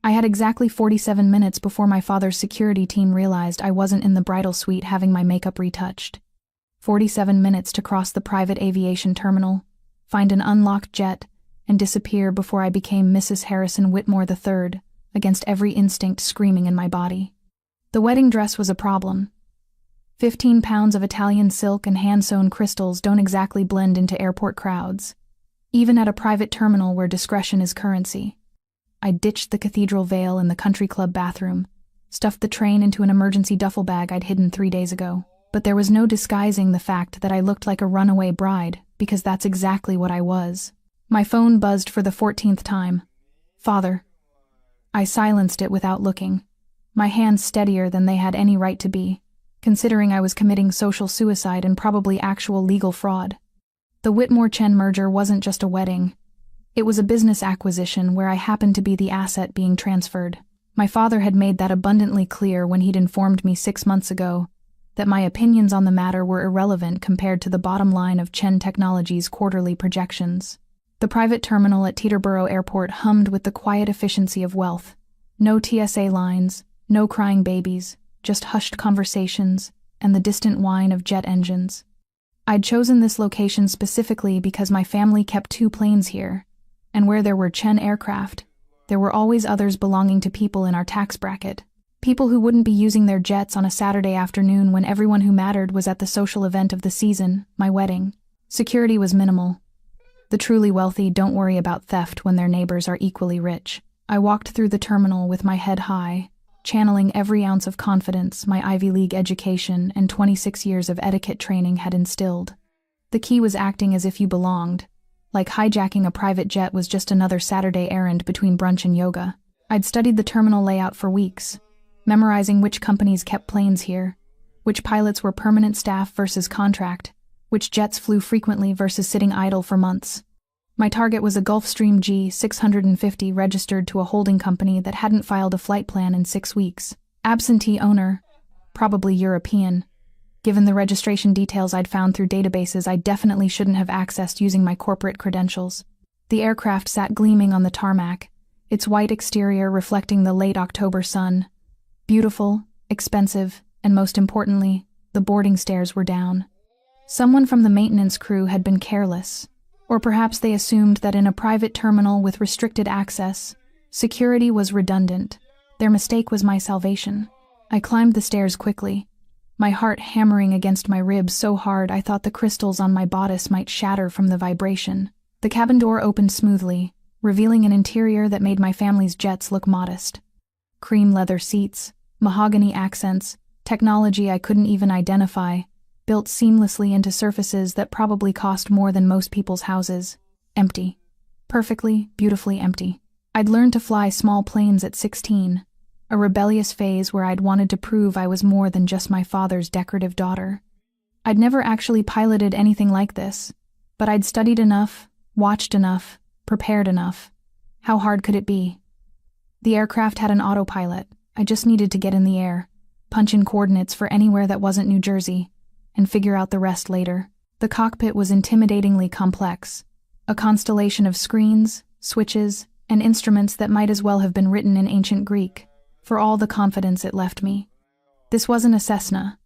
I had exactly 47 minutes before my father's security team realized I wasn't in the bridal suite having my makeup retouched. 47 minutes to cross the private aviation terminal, find an unlocked jet, and disappear before I became Mrs. Harrison Whitmore III, against every instinct screaming in my body. The wedding dress was a problem. 15 pounds of Italian silk and hand-sewn crystals don't exactly blend into airport crowds, even at a private terminal where discretion is currency. I ditched the cathedral veil in the country club bathroom, stuffed the train into an emergency duffel bag I'd hidden 3 days ago. But there was no disguising the fact that I looked like a runaway bride, because that's exactly what I was. My phone buzzed for the 14th time. Father. I silenced it without looking, my hands steadier than they had any right to be, considering I was committing social suicide and probably actual legal fraud. The Whitmore-Chen merger wasn't just a wedding. It was a business acquisition where I happened to be the asset being transferred. My father had made that abundantly clear when he'd informed me 6 months ago that my opinions on the matter were irrelevant compared to the bottom line of Chen Technologies' quarterly projections. The private terminal at Teterboro Airport hummed with the quiet efficiency of wealth. No TSA lines, no crying babies, just hushed conversations and the distant whine of jet engines. I'd chosen this location specifically because my family kept 2 planes here, and where there were Chen aircraft, there were always others belonging to people in our tax bracket. People who wouldn't be using their jets on a Saturday afternoon when everyone who mattered was at the social event of the season, my wedding. Security was minimal. The truly wealthy don't worry about theft when their neighbors are equally rich. I walked through the terminal with my head high, channeling every ounce of confidence my Ivy League education and 26 years of etiquette training had instilled. The key was acting as if you belonged, like hijacking a private jet was just another Saturday errand between brunch and yoga. I'd studied the terminal layout for weeks, memorizing which companies kept planes here, which pilots were permanent staff versus contract, which jets flew frequently versus sitting idle for months. My target was a Gulfstream G650 registered to a holding company that hadn't filed a flight plan in 6 weeks. Absentee owner, probably European. Given the registration details I'd found through databases I definitely shouldn't have accessed using my corporate credentials. The aircraft sat gleaming on the tarmac, its white exterior reflecting the late October sun. Beautiful, expensive, and most importantly, the boarding stairs were down. Someone from the maintenance crew had been careless, or perhaps they assumed that in a private terminal with restricted access, security was redundant. Their mistake was my salvation. I climbed the stairs quickly, my heart hammering against my ribs so hard I thought the crystals on my bodice might shatter from the vibration. The cabin door opened smoothly, revealing an interior that made my family's jets look modest. Cream leather seats, mahogany accents, technology I couldn't even identify, built seamlessly into surfaces that probably cost more than most people's houses. Empty. Perfectly, beautifully empty. I'd learned to fly small planes at 16, a rebellious phase where I'd wanted to prove I was more than just my father's decorative daughter. I'd never actually piloted anything like this, but I'd studied enough, watched enough, prepared enough. How hard could it be? The aircraft had an autopilot. I just needed to get in the air, punch in coordinates for anywhere that wasn't New Jersey, and figure out the rest later. The cockpit was intimidatingly complex, a constellation of screens, switches, and instruments that might as well have been written in ancient Greek, for all the confidence it left me. This wasn't a Cessna.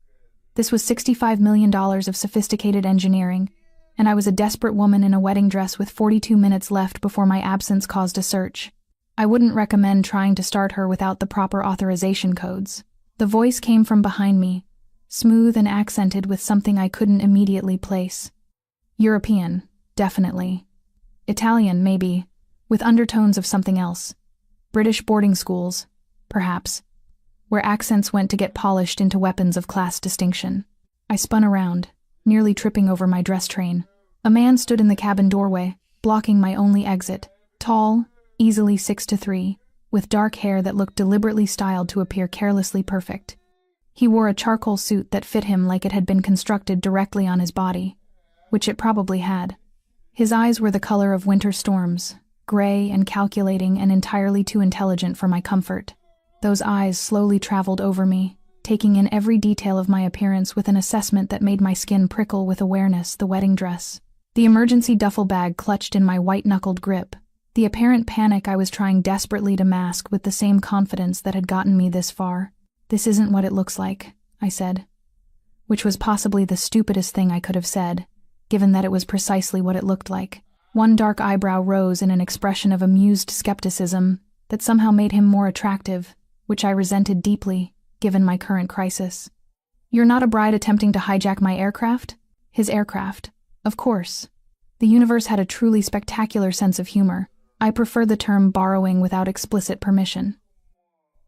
This was $65 million of sophisticated engineering, and I was a desperate woman in a wedding dress with 42 minutes left before my absence caused a search. I wouldn't recommend trying to start her without the proper authorization codes. The voice came from behind me, smooth and accented with something I couldn't immediately place. European, definitely. Italian, maybe, with undertones of something else. British boarding schools, perhaps, where accents went to get polished into weapons of class distinction. I spun around, nearly tripping over my dress train. A man stood in the cabin doorway, blocking my only exit, tall, easily 6'3", with dark hair that looked deliberately styled to appear carelessly perfect. He wore a charcoal suit that fit him like it had been constructed directly on his body, which it probably had. His eyes were the color of winter storms, gray and calculating and entirely too intelligent for my comfort. Those eyes slowly traveled over me, taking in every detail of my appearance with an assessment that made my skin prickle with awareness. The wedding dress, the emergency duffel bag clutched in my white-knuckled grip, The apparent panic I was trying desperately to mask with the same confidence that had gotten me this far. "This isn't what it looks like," I said. Which was possibly the stupidest thing I could have said, given that it was precisely what it looked like. One dark eyebrow rose in an expression of amused skepticism that somehow made him more attractive, which I resented deeply, given my current crisis. "You're not a bride attempting to hijack my aircraft?" His aircraft. Of course. The universe had a truly spectacular sense of humor. I prefer the term borrowing without explicit permission.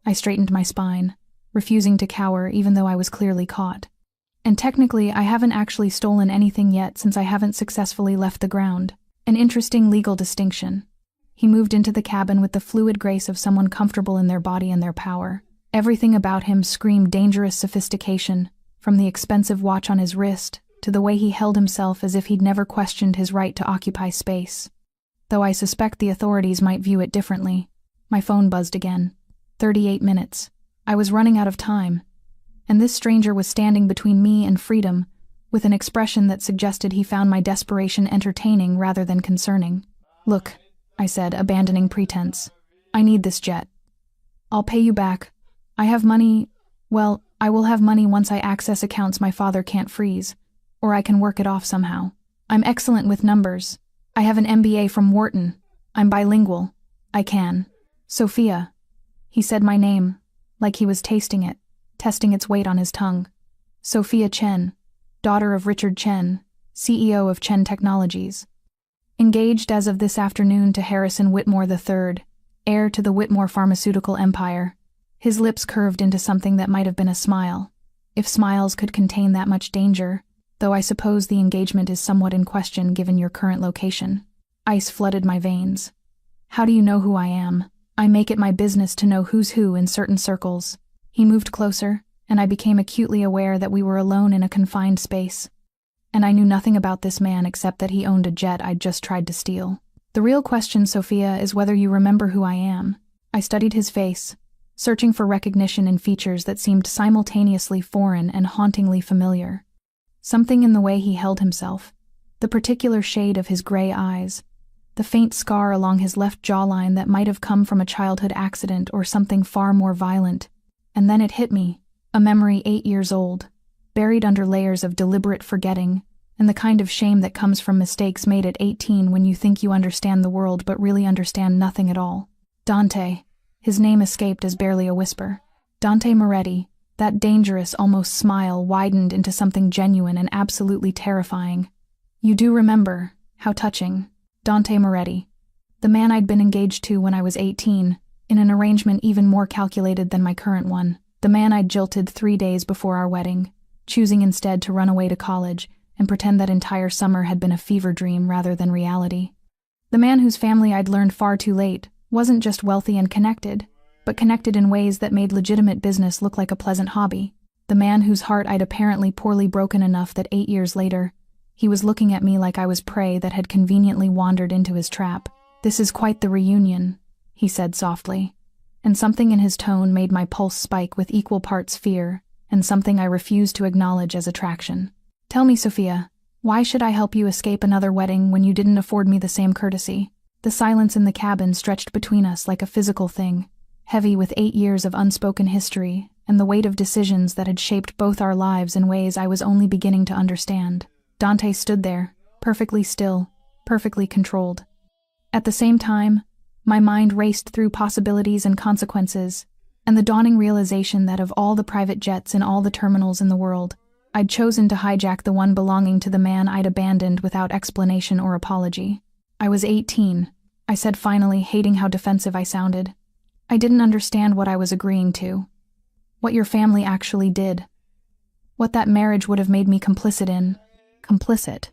I straightened my spine, refusing to cower even though I was clearly caught. "And technically, I haven't actually stolen anything yet since I haven't successfully left the ground. An interesting legal distinction." He moved into the cabin with the fluid grace of someone comfortable in their body and their power. Everything about him screamed dangerous sophistication, from the expensive watch on his wrist to the way he held himself as if he'd never questioned his right to occupy space. Though I suspect the authorities might view it differently. My phone buzzed again. 38 minutes. I was running out of time. And this stranger was standing between me and freedom, with an expression that suggested he found my desperation entertaining rather than concerning. "Look," I said, abandoning pretense. "I need this jet. I'll pay you back. I have money. Well, I will have money once I access accounts my father can't freeze, or I can work it off somehow. I'm excellent with numbers. I have an MBA from Wharton. I'm bilingual. I can." "Sophia." He said my name, like he was tasting it, testing its weight on his tongue. "Sophia Chen, daughter of Richard Chen, CEO of Chen Technologies. Engaged as of this afternoon to Harrison Whitmore III, heir to the Whitmore pharmaceutical empire." His lips curved into something that might have been a smile, if smiles could contain that much danger, though I suppose the engagement is somewhat in question given your current location. Ice flooded my veins. "How do you know who I am? I make it my business to know who's who in certain circles." He moved closer, and I became acutely aware that we were alone in a confined space. And I knew nothing about this man except that he owned a jet I'd just tried to steal. "The real question, Sophia, is whether you remember who I am." I studied his face, searching for recognition in features that seemed simultaneously foreign and hauntingly familiar. Something in the way he held himself, the particular shade of his gray eyes, the faint scar along his left jawline that might have come from a childhood accident or something far more violent. And then it hit me, a memory 8 years old, buried under layers of deliberate forgetting, and the kind of shame that comes from mistakes made at 18 when you think you understand the world but really understand nothing at all. Dante. His name escaped as barely a whisper. Dante Moretti. That dangerous, almost smile widened into something genuine and absolutely terrifying. "You do remember. How touching. Dante Moretti. The man I'd been engaged to when I was 18, in an arrangement even more calculated than my current one. The man I'd jilted 3 days before our wedding, choosing instead to run away to college and pretend that entire summer had been a fever dream rather than reality. The man whose family I'd learned far too late wasn't just wealthy and connected, but connected in ways that made legitimate business look like a pleasant hobby. The man whose heart I'd apparently poorly broken enough that 8 years later, he was looking at me like I was prey that had conveniently wandered into his trap. "This is quite the reunion," he said softly, and something in his tone made my pulse spike with equal parts fear and something I refused to acknowledge as attraction. "Tell me, Sophia, why should I help you escape another wedding when you didn't afford me the same courtesy?" The silence in the cabin stretched between us like a physical thing, heavy with 8 years of unspoken history and the weight of decisions that had shaped both our lives in ways I was only beginning to understand. Dante stood there, perfectly still, perfectly controlled. At the same time, my mind raced through possibilities and consequences, and the dawning realization that of all the private jets in all the terminals in the world, I'd chosen to hijack the one belonging to the man I'd abandoned without explanation or apology. "I was 18, I said finally, hating how defensive I sounded. "I didn't understand what I was agreeing to. What your family actually did. What that marriage would have made me complicit in." Complicit.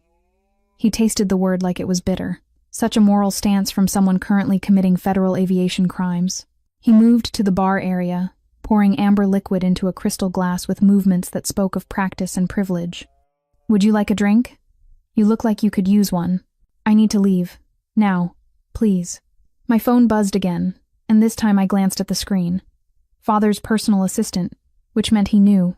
He tasted the word like it was bitter. Such a moral stance from someone currently committing federal aviation crimes. He moved to the bar area, pouring amber liquid into a crystal glass with movements that spoke of practice and privilege. "Would you like a drink? You look like you could use one. I need to leave. Now, please." My phone buzzed again, and this time I glanced at the screen. Father's personal assistant, which meant he knew.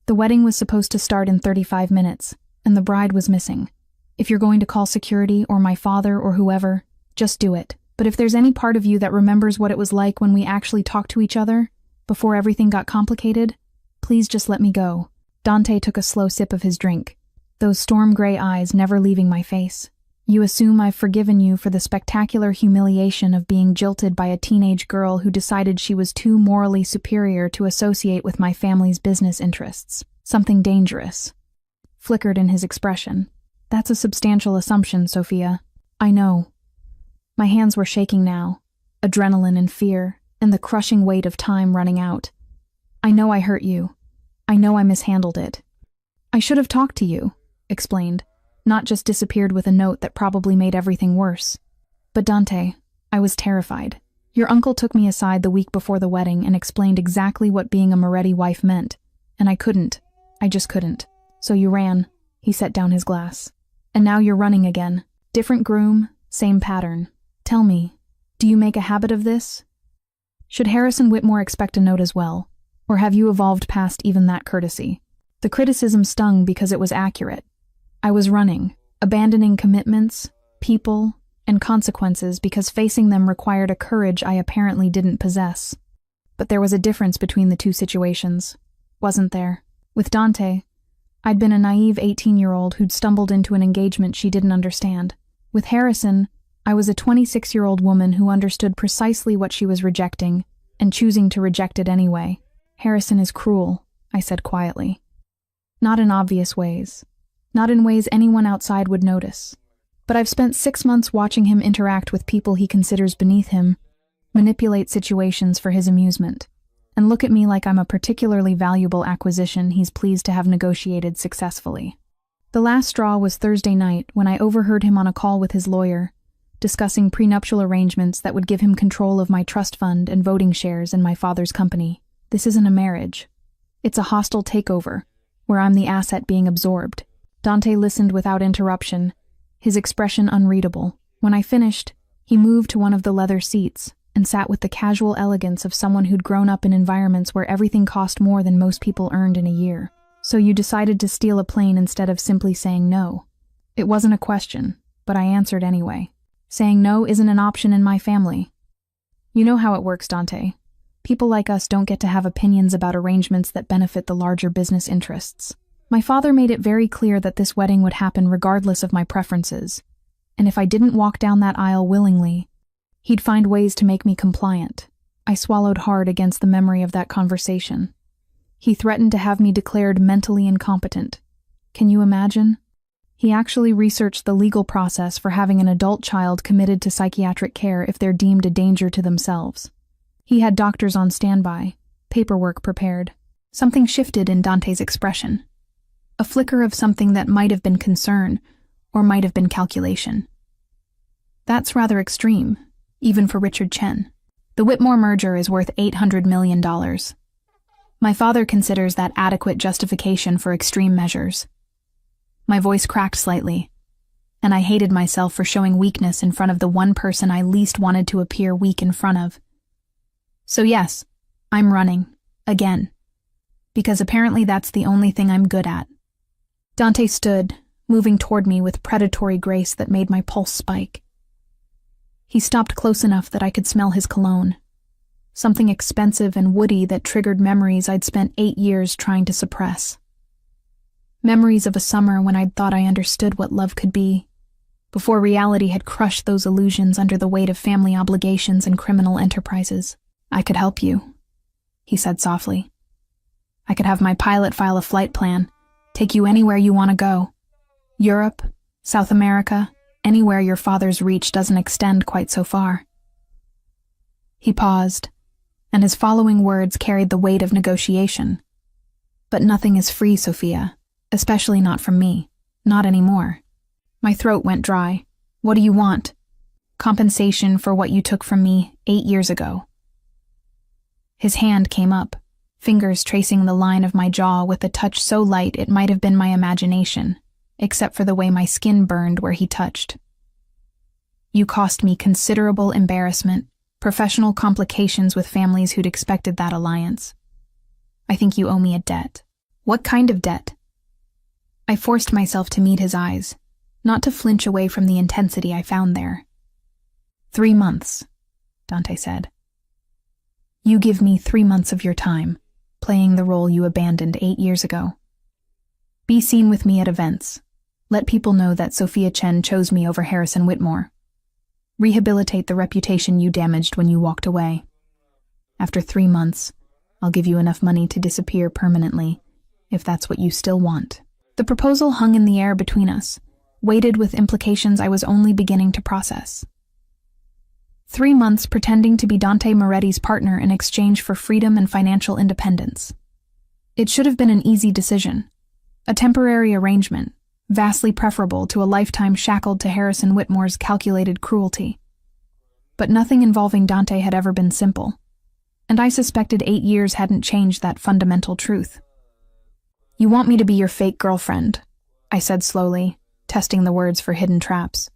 The wedding was supposed to start in 35 minutes, and the bride was missing. "If you're going to call security or my father or whoever, just do it," But if there's any part of you that remembers what it was like when we actually talked to each other, before everything got complicated, please just let me go. Dante took a slow sip of his drink, those storm-gray eyes never leaving my face. You assume I've forgiven you for the spectacular humiliation of being jilted by a teenage girl who decided she was too morally superior to associate with my family's business interests. Something dangerous flickered in his expression. That's a substantial assumption, Sophia. I know. My hands were shaking now, adrenaline and fear, and the crushing weight of time running out. I know I hurt you. I know I mishandled it. I should have talked to you, explained, not just disappeared with a note that probably made everything worse. But Dante, I was terrified. Your uncle took me aside the week before the wedding and explained exactly what being a Moretti wife meant, and I couldn't. I just couldn't. So you ran. He set down his glass. And now you're running again. Different groom, same pattern. Tell me, do you make a habit of this? Should Harrison Whitmore expect a note as well? Or have you evolved past even that courtesy? The criticism stung because it was accurate. I was running, abandoning commitments, people, and consequences because facing them required a courage I apparently didn't possess. But there was a difference between the two situations, wasn't there? With Dante, I'd been a naive 18-year-old who'd stumbled into an engagement she didn't understand. With Harrison, I was a 26-year-old woman who understood precisely what she was rejecting, and choosing to reject it anyway. Harrison is cruel, I said quietly. Not in obvious ways. Not in ways anyone outside would notice. But I've spent 6 months watching him interact with people he considers beneath him, manipulate situations for his amusement, and look at me like I'm a particularly valuable acquisition he's pleased to have negotiated successfully. The last straw was Thursday night when I overheard him on a call with his lawyer, discussing prenuptial arrangements that would give him control of my trust fund and voting shares in my father's company. This isn't a marriage. It's a hostile takeover, where I'm the asset being absorbed. Dante listened without interruption, his expression unreadable. When I finished, he moved to one of the leather seats and sat with the casual elegance of someone who'd grown up in environments where everything cost more than most people earned in a year. So you decided to steal a plane instead of simply saying no. It wasn't a question, but I answered anyway. Saying no isn't an option in my family. You know how it works, Dante. People like us don't get to have opinions about arrangements that benefit the larger business interests. My father made it very clear that this wedding would happen regardless of my preferences, and if I didn't walk down that aisle willingly, he'd find ways to make me compliant. I swallowed hard against the memory of that conversation. He threatened to have me declared mentally incompetent. Can you imagine? He actually researched the legal process for having an adult child committed to psychiatric care if they're deemed a danger to themselves. He had doctors on standby, paperwork prepared. Something shifted in Dante's expression. A flicker of something that might have been concern, or might have been calculation. That's rather extreme, even for Richard Chen. The Whitmore merger is worth $800 million. My father considers that adequate justification for extreme measures. My voice cracked slightly, and I hated myself for showing weakness in front of the one person I least wanted to appear weak in front of. So yes, I'm running, again, because apparently that's the only thing I'm good at. Dante stood, moving toward me with predatory grace that made my pulse spike. He stopped close enough that I could smell his cologne, something expensive and woody that triggered memories I'd spent 8 years trying to suppress. Memories of a summer when I'd thought I understood what love could be, before reality had crushed those illusions under the weight of family obligations and criminal enterprises. I could help you, he said softly. I could have my pilot file a flight plan, take you anywhere you want to go. Europe, South America, anywhere your father's reach doesn't extend quite so far. He paused, and his following words carried the weight of negotiation. But nothing is free, Sophia, especially not from me. Not anymore. My throat went dry. What do you want? Compensation for what you took from me 8 years ago. His hand came up, fingers tracing the line of my jaw with a touch so light it might have been my imagination, except for the way my skin burned where he touched. You cost me considerable embarrassment, professional complications with families who'd expected that alliance. I think you owe me a debt. What kind of debt? I forced myself to meet his eyes, not to flinch away from the intensity I found there. 3 months, Dante said. You give me 3 months of your time, playing the role you abandoned 8 years ago. Be seen with me at events. Let people know that Sophia Chen chose me over Harrison Whitmore. Rehabilitate the reputation you damaged when you walked away. After 3 months, I'll give you enough money to disappear permanently, if that's what you still want. The proposal hung in the air between us, weighted with implications I was only beginning to process. 3 months pretending to be Dante Moretti's partner in exchange for freedom and financial independence. It should have been an easy decision. A temporary arrangement, vastly preferable to a lifetime shackled to Harrison Whitmore's calculated cruelty. But nothing involving Dante had ever been simple, and I suspected 8 years hadn't changed that fundamental truth. You want me to be your fake girlfriend, I said slowly, testing the words for hidden traps.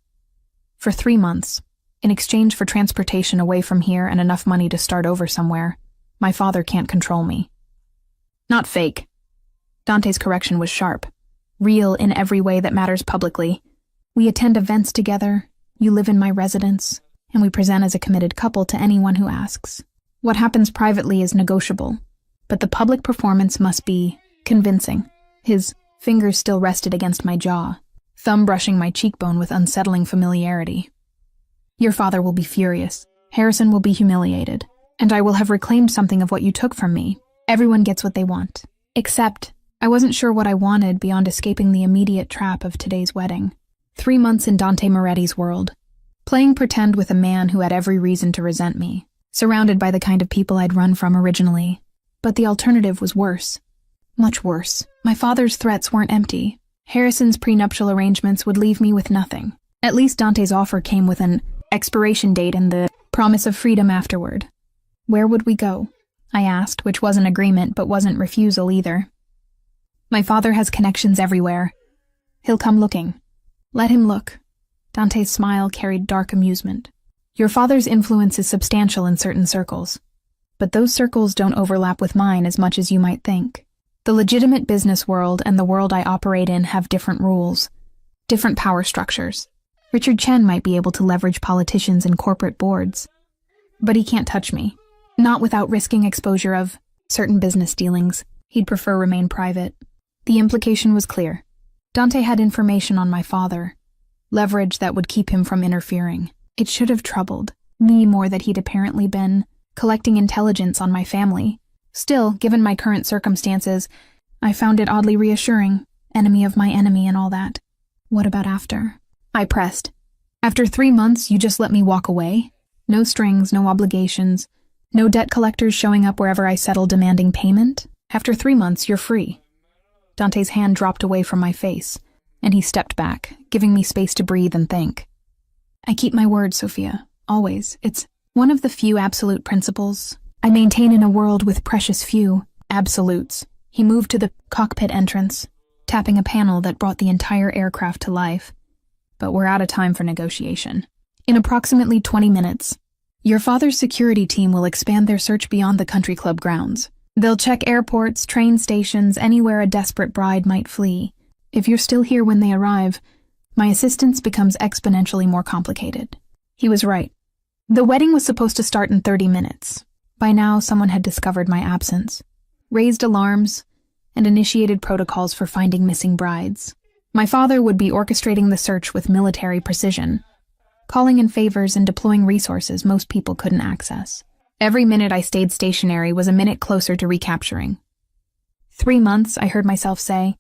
For 3 months, in exchange for transportation away from here and enough money to start over somewhere, my father can't control me. Not fake. Dante's correction was sharp. Real in every way that matters publicly. We attend events together, you live in my residence, and we present as a committed couple to anyone who asks. What happens privately is negotiable, but the public performance must be convincing. His fingers still rested against my jaw, thumb brushing my cheekbone with unsettling familiarity. Your father will be furious. Harrison will be humiliated, and I will have reclaimed something of what you took from me. Everyone gets what they want. Except, I wasn't sure what I wanted beyond escaping the immediate trap of today's wedding. 3 months in Dante Moretti's world, playing pretend with a man who had every reason to resent me, surrounded by the kind of people I'd run from originally. But the alternative was worse. Much worse. My father's threats weren't empty. Harrison's prenuptial arrangements would leave me with nothing. At least Dante's offer came with an expiration date and the promise of freedom afterward. Where would we go? I asked, which wasn't agreement but wasn't refusal either. My father has connections everywhere. He'll come looking. Let him look. Dante's smile carried dark amusement. Your father's influence is substantial in certain circles, but those circles don't overlap with mine as much as you might think. The legitimate business world and the world I operate in have different rules, different power structures. Richard Chen might be able to leverage politicians and corporate boards, but he can't touch me. Not without risking exposure of certain business dealings. He'd prefer remain private. The implication was clear. Dante had information on my father, leverage that would keep him from interfering. It should have troubled me more that he'd apparently been collecting intelligence on my family. Still, given my current circumstances, I found it oddly reassuring, enemy of my enemy and all that. What about after? I pressed. After 3 months, you just let me walk away? No strings, no obligations, no debt collectors showing up wherever I settle demanding payment? After 3 months, you're free. Dante's hand dropped away from my face, and he stepped back, giving me space to breathe and think. I keep my word, Sophia, always. It's one of the few absolute principles I maintain in a world with precious few absolutes. He moved to the cockpit entrance, tapping a panel that brought the entire aircraft to life. But we're out of time for negotiation. In approximately 20 minutes, your father's security team will expand their search beyond the country club grounds. They'll check airports, train stations, anywhere a desperate bride might flee. If you're still here when they arrive, my assistance becomes exponentially more complicated. He was right. The wedding was supposed to start in 30 minutes. By now, someone had discovered my absence, raised alarms, and initiated protocols for finding missing brides. My father would be orchestrating the search with military precision, calling in favors and deploying resources most people couldn't access. Every minute I stayed stationary was a minute closer to recapturing. 3 months, I heard myself say.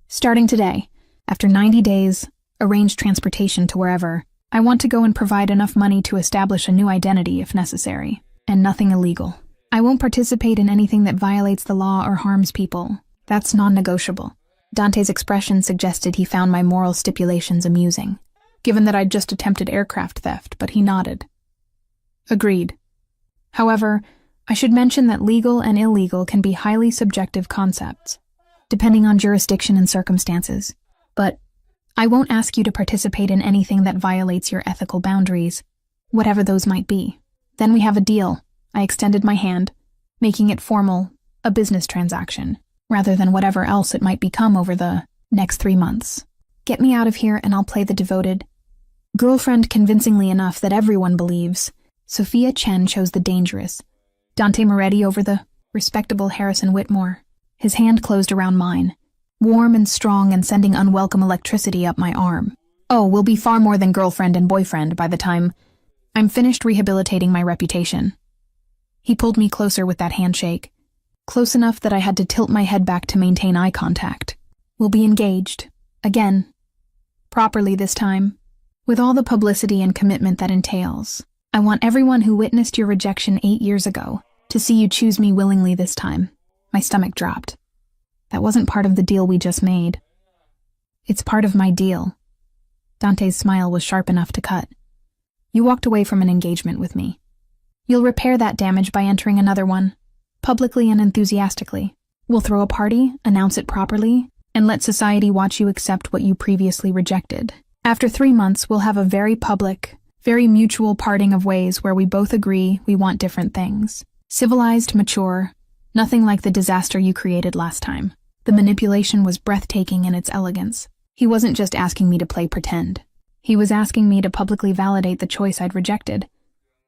Starting today, after 90 days, arrange transportation to wherever. I want to go and provide enough money to establish a new identity if necessary, and nothing illegal. I won't participate in anything that violates the law or harms people. That's non-negotiable. Dante's expression suggested he found my moral stipulations amusing, given that I'd just attempted aircraft theft, but he nodded. Agreed. However, I should mention that legal and illegal can be highly subjective concepts, depending on jurisdiction and circumstances. But I won't ask you to participate in anything that violates your ethical boundaries, whatever those might be. Then we have a deal. I extended my hand, making it formal, a business transaction, rather than whatever else it might become over the next 3 months. Get me out of here and I'll play the devoted Girlfriend convincingly enough that everyone believes. Sophia Chen chose the dangerous. Dante Moretti over the respectable Harrison Whitmore. His hand closed around mine, warm and strong and sending unwelcome electricity up my arm. Oh, we'll be far more than girlfriend and boyfriend by the time I'm finished rehabilitating my reputation. He pulled me closer with that handshake, close enough that I had to tilt my head back to maintain eye contact. We'll be engaged. Again. Properly this time. With all the publicity and commitment that entails. I want everyone who witnessed your rejection 8 years ago to see you choose me willingly this time. My stomach dropped. That wasn't part of the deal we just made. It's part of my deal. Dante's smile was sharp enough to cut. You walked away from an engagement with me. You'll repair that damage by entering another one, publicly and enthusiastically. We'll throw a party, announce it properly, and let society watch you accept what you previously rejected. After 3 months, we'll have a very public, very mutual parting of ways where we both agree we want different things. Civilized, mature, nothing like the disaster you created last time. The manipulation was breathtaking in its elegance. He wasn't just asking me to play pretend. He was asking me to publicly validate the choice I'd rejected.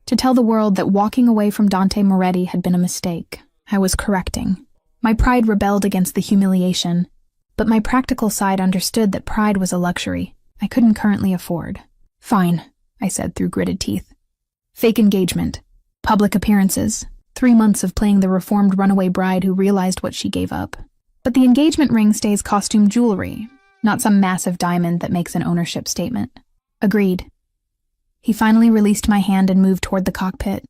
To tell the world that walking away from Dante Moretti had been a mistake. I was correcting. My pride rebelled against the humiliation, but my practical side understood that pride was a luxury I couldn't currently afford. Fine, I said through gritted teeth. Fake engagement, public appearances, 3 months of playing the reformed runaway bride who realized what she gave up. But the engagement ring stays costume jewelry, not some massive diamond that makes an ownership statement. Agreed. He finally released my hand and moved toward the cockpit.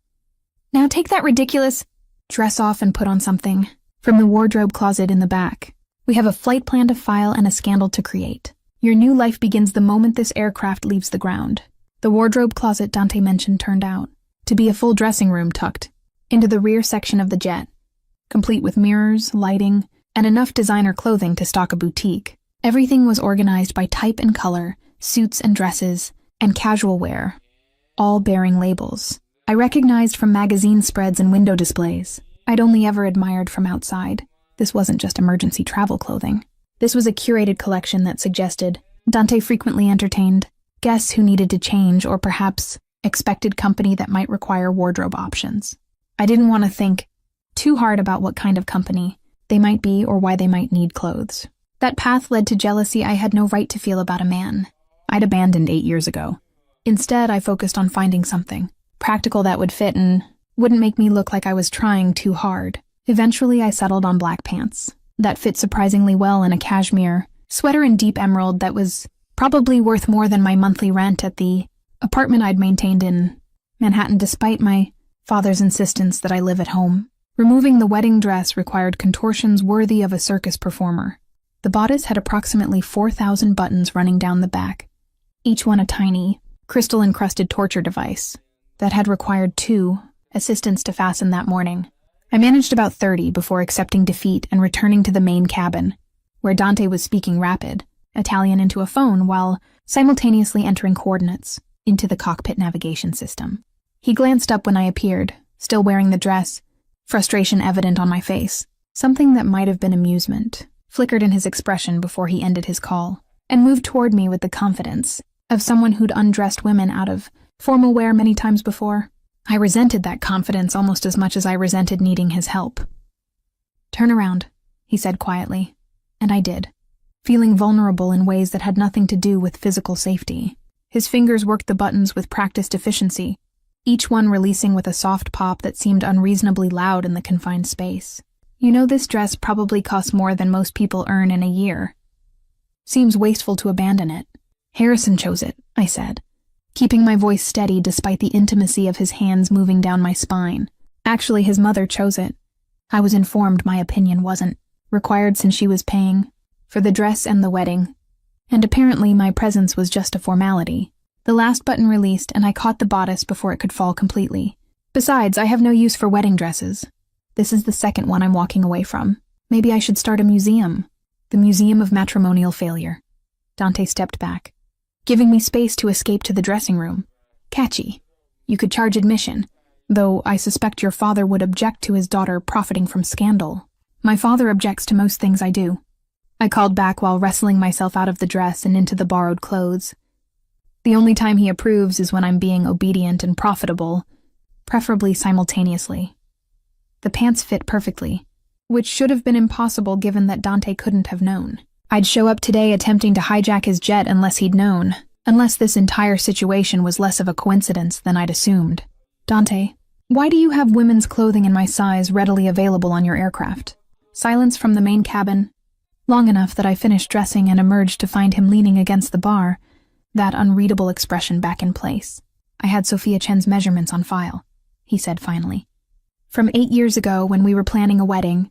Now take that ridiculous dress off and put on something from the wardrobe closet in the back. We have a flight plan to file and a scandal to create. Your new life begins the moment this aircraft leaves the ground. The wardrobe closet Dante mentioned turned out to be a full dressing room tucked into the rear section of the jet, complete with mirrors, lighting, and enough designer clothing to stock a boutique. Everything was organized by type and color, suits and dresses, and casual wear, all bearing labels I recognized from magazine spreads and window displays. I'd only ever admired from outside. This wasn't just emergency travel clothing. This was a curated collection that suggested Dante frequently entertained guests who needed to change or perhaps expected company that might require wardrobe options. I didn't want to think too hard about what kind of company they might be or why they might need clothes. That path led to jealousy I had no right to feel about a man I'd abandoned 8 years ago. Instead, I focused on finding something practical that would fit and wouldn't make me look like I was trying too hard. Eventually, I settled on black pants that fit surprisingly well in a cashmere sweater in deep emerald that was probably worth more than my monthly rent at the apartment I'd maintained in Manhattan despite my father's insistence that I live at home. Removing the wedding dress required contortions worthy of a circus performer. The bodice had approximately 4,000 buttons running down the back, each one a tiny, crystal-encrusted torture device that had required 2 assistants to fasten that morning. I managed about 30 before accepting defeat and returning to the main cabin, where Dante was speaking rapid Italian into a phone while simultaneously entering coordinates into the cockpit navigation system. He glanced up when I appeared, still wearing the dress, frustration evident on my face. Something that might have been amusement flickered in his expression before he ended his call, and moved toward me with the confidence of someone who'd undressed women out of formal wear many times before. I resented that confidence almost as much as I resented needing his help. "Turn around," he said quietly, and I did, feeling vulnerable in ways that had nothing to do with physical safety. His fingers worked the buttons with practiced efficiency, each one releasing with a soft pop that seemed unreasonably loud in the confined space. "You know this dress probably costs more than most people earn in a year. Seems wasteful to abandon it. Harrison chose it," I said, keeping my voice steady despite the intimacy of his hands moving down my spine. Actually, his mother chose it. I was informed my opinion wasn't required since she was paying for the dress and the wedding, and apparently my presence was just a formality. The last button released and I caught the bodice before it could fall completely. Besides, I have no use for wedding dresses. This is the second one I'm walking away from. Maybe I should start a museum. The Museum of Matrimonial Failure. Dante stepped back, giving me space to escape to the dressing room. Catchy. You could charge admission, though I suspect your father would object to his daughter profiting from scandal. My father objects to most things I do. I called back while wrestling myself out of the dress and into the borrowed clothes. The only time he approves is when I'm being obedient and profitable, preferably simultaneously. The pants fit perfectly, which should have been impossible given that Dante couldn't have known. I'd show up today attempting to hijack his jet unless he'd known, unless this entire situation was less of a coincidence than I'd assumed. Dante, why do you have women's clothing in my size readily available on your aircraft? Silence from the main cabin, long enough that I finished dressing and emerged to find him leaning against the bar, that unreadable expression back in place. I had Sophia Chen's measurements on file, he said finally. From 8 years ago when we were planning a wedding,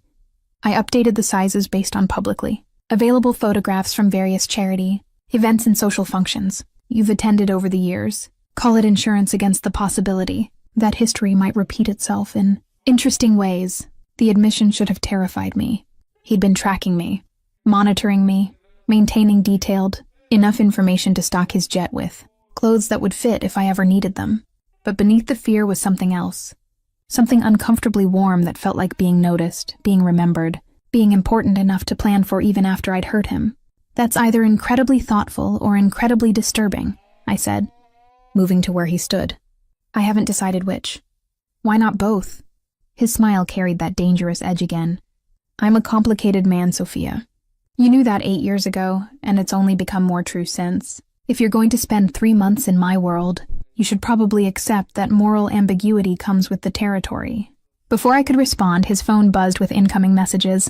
I updated the sizes based on publicly available photographs from various charity, events and social functions you've attended over the years. Call it insurance against the possibility that history might repeat itself in interesting ways. The admission should have terrified me. He'd been tracking me, monitoring me, maintaining detailed, enough information to stock his jet with, clothes that would fit if I ever needed them. But beneath the fear was something else. Something uncomfortably warm that felt like being noticed, being remembered, being important enough to plan for even after I'd hurt him. That's either incredibly thoughtful or incredibly disturbing, I said, moving to where he stood. I haven't decided which. Why not both? His smile carried that dangerous edge again. I'm a complicated man, Sophia. You knew that 8 years ago, and it's only become more true since. If you're going to spend 3 months in my world, you should probably accept that moral ambiguity comes with the territory. Before I could respond, his phone buzzed with incoming messages.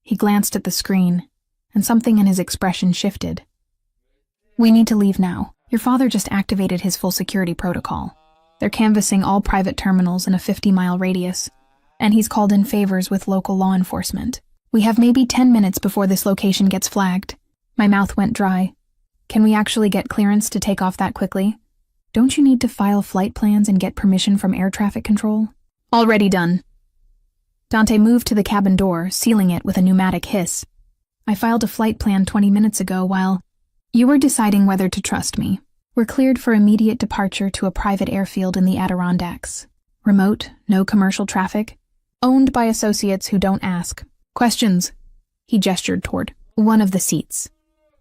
He glanced at the screen, and something in his expression shifted. We need to leave now. Your father just activated his full security protocol. They're canvassing all private terminals in a 50-mile radius, and he's called in favors with local law enforcement. We have maybe 10 minutes before this location gets flagged. My mouth went dry. Can we actually get clearance to take off that quickly? Don't you need to file flight plans and get permission from air traffic control? Already done. Dante moved to the cabin door, sealing it with a pneumatic hiss. I filed a flight plan 20 minutes ago while you were deciding whether to trust me. We're cleared for immediate departure to a private airfield in the Adirondacks. Remote, no commercial traffic. Owned by associates who don't ask. Questions? He gestured toward one of the seats.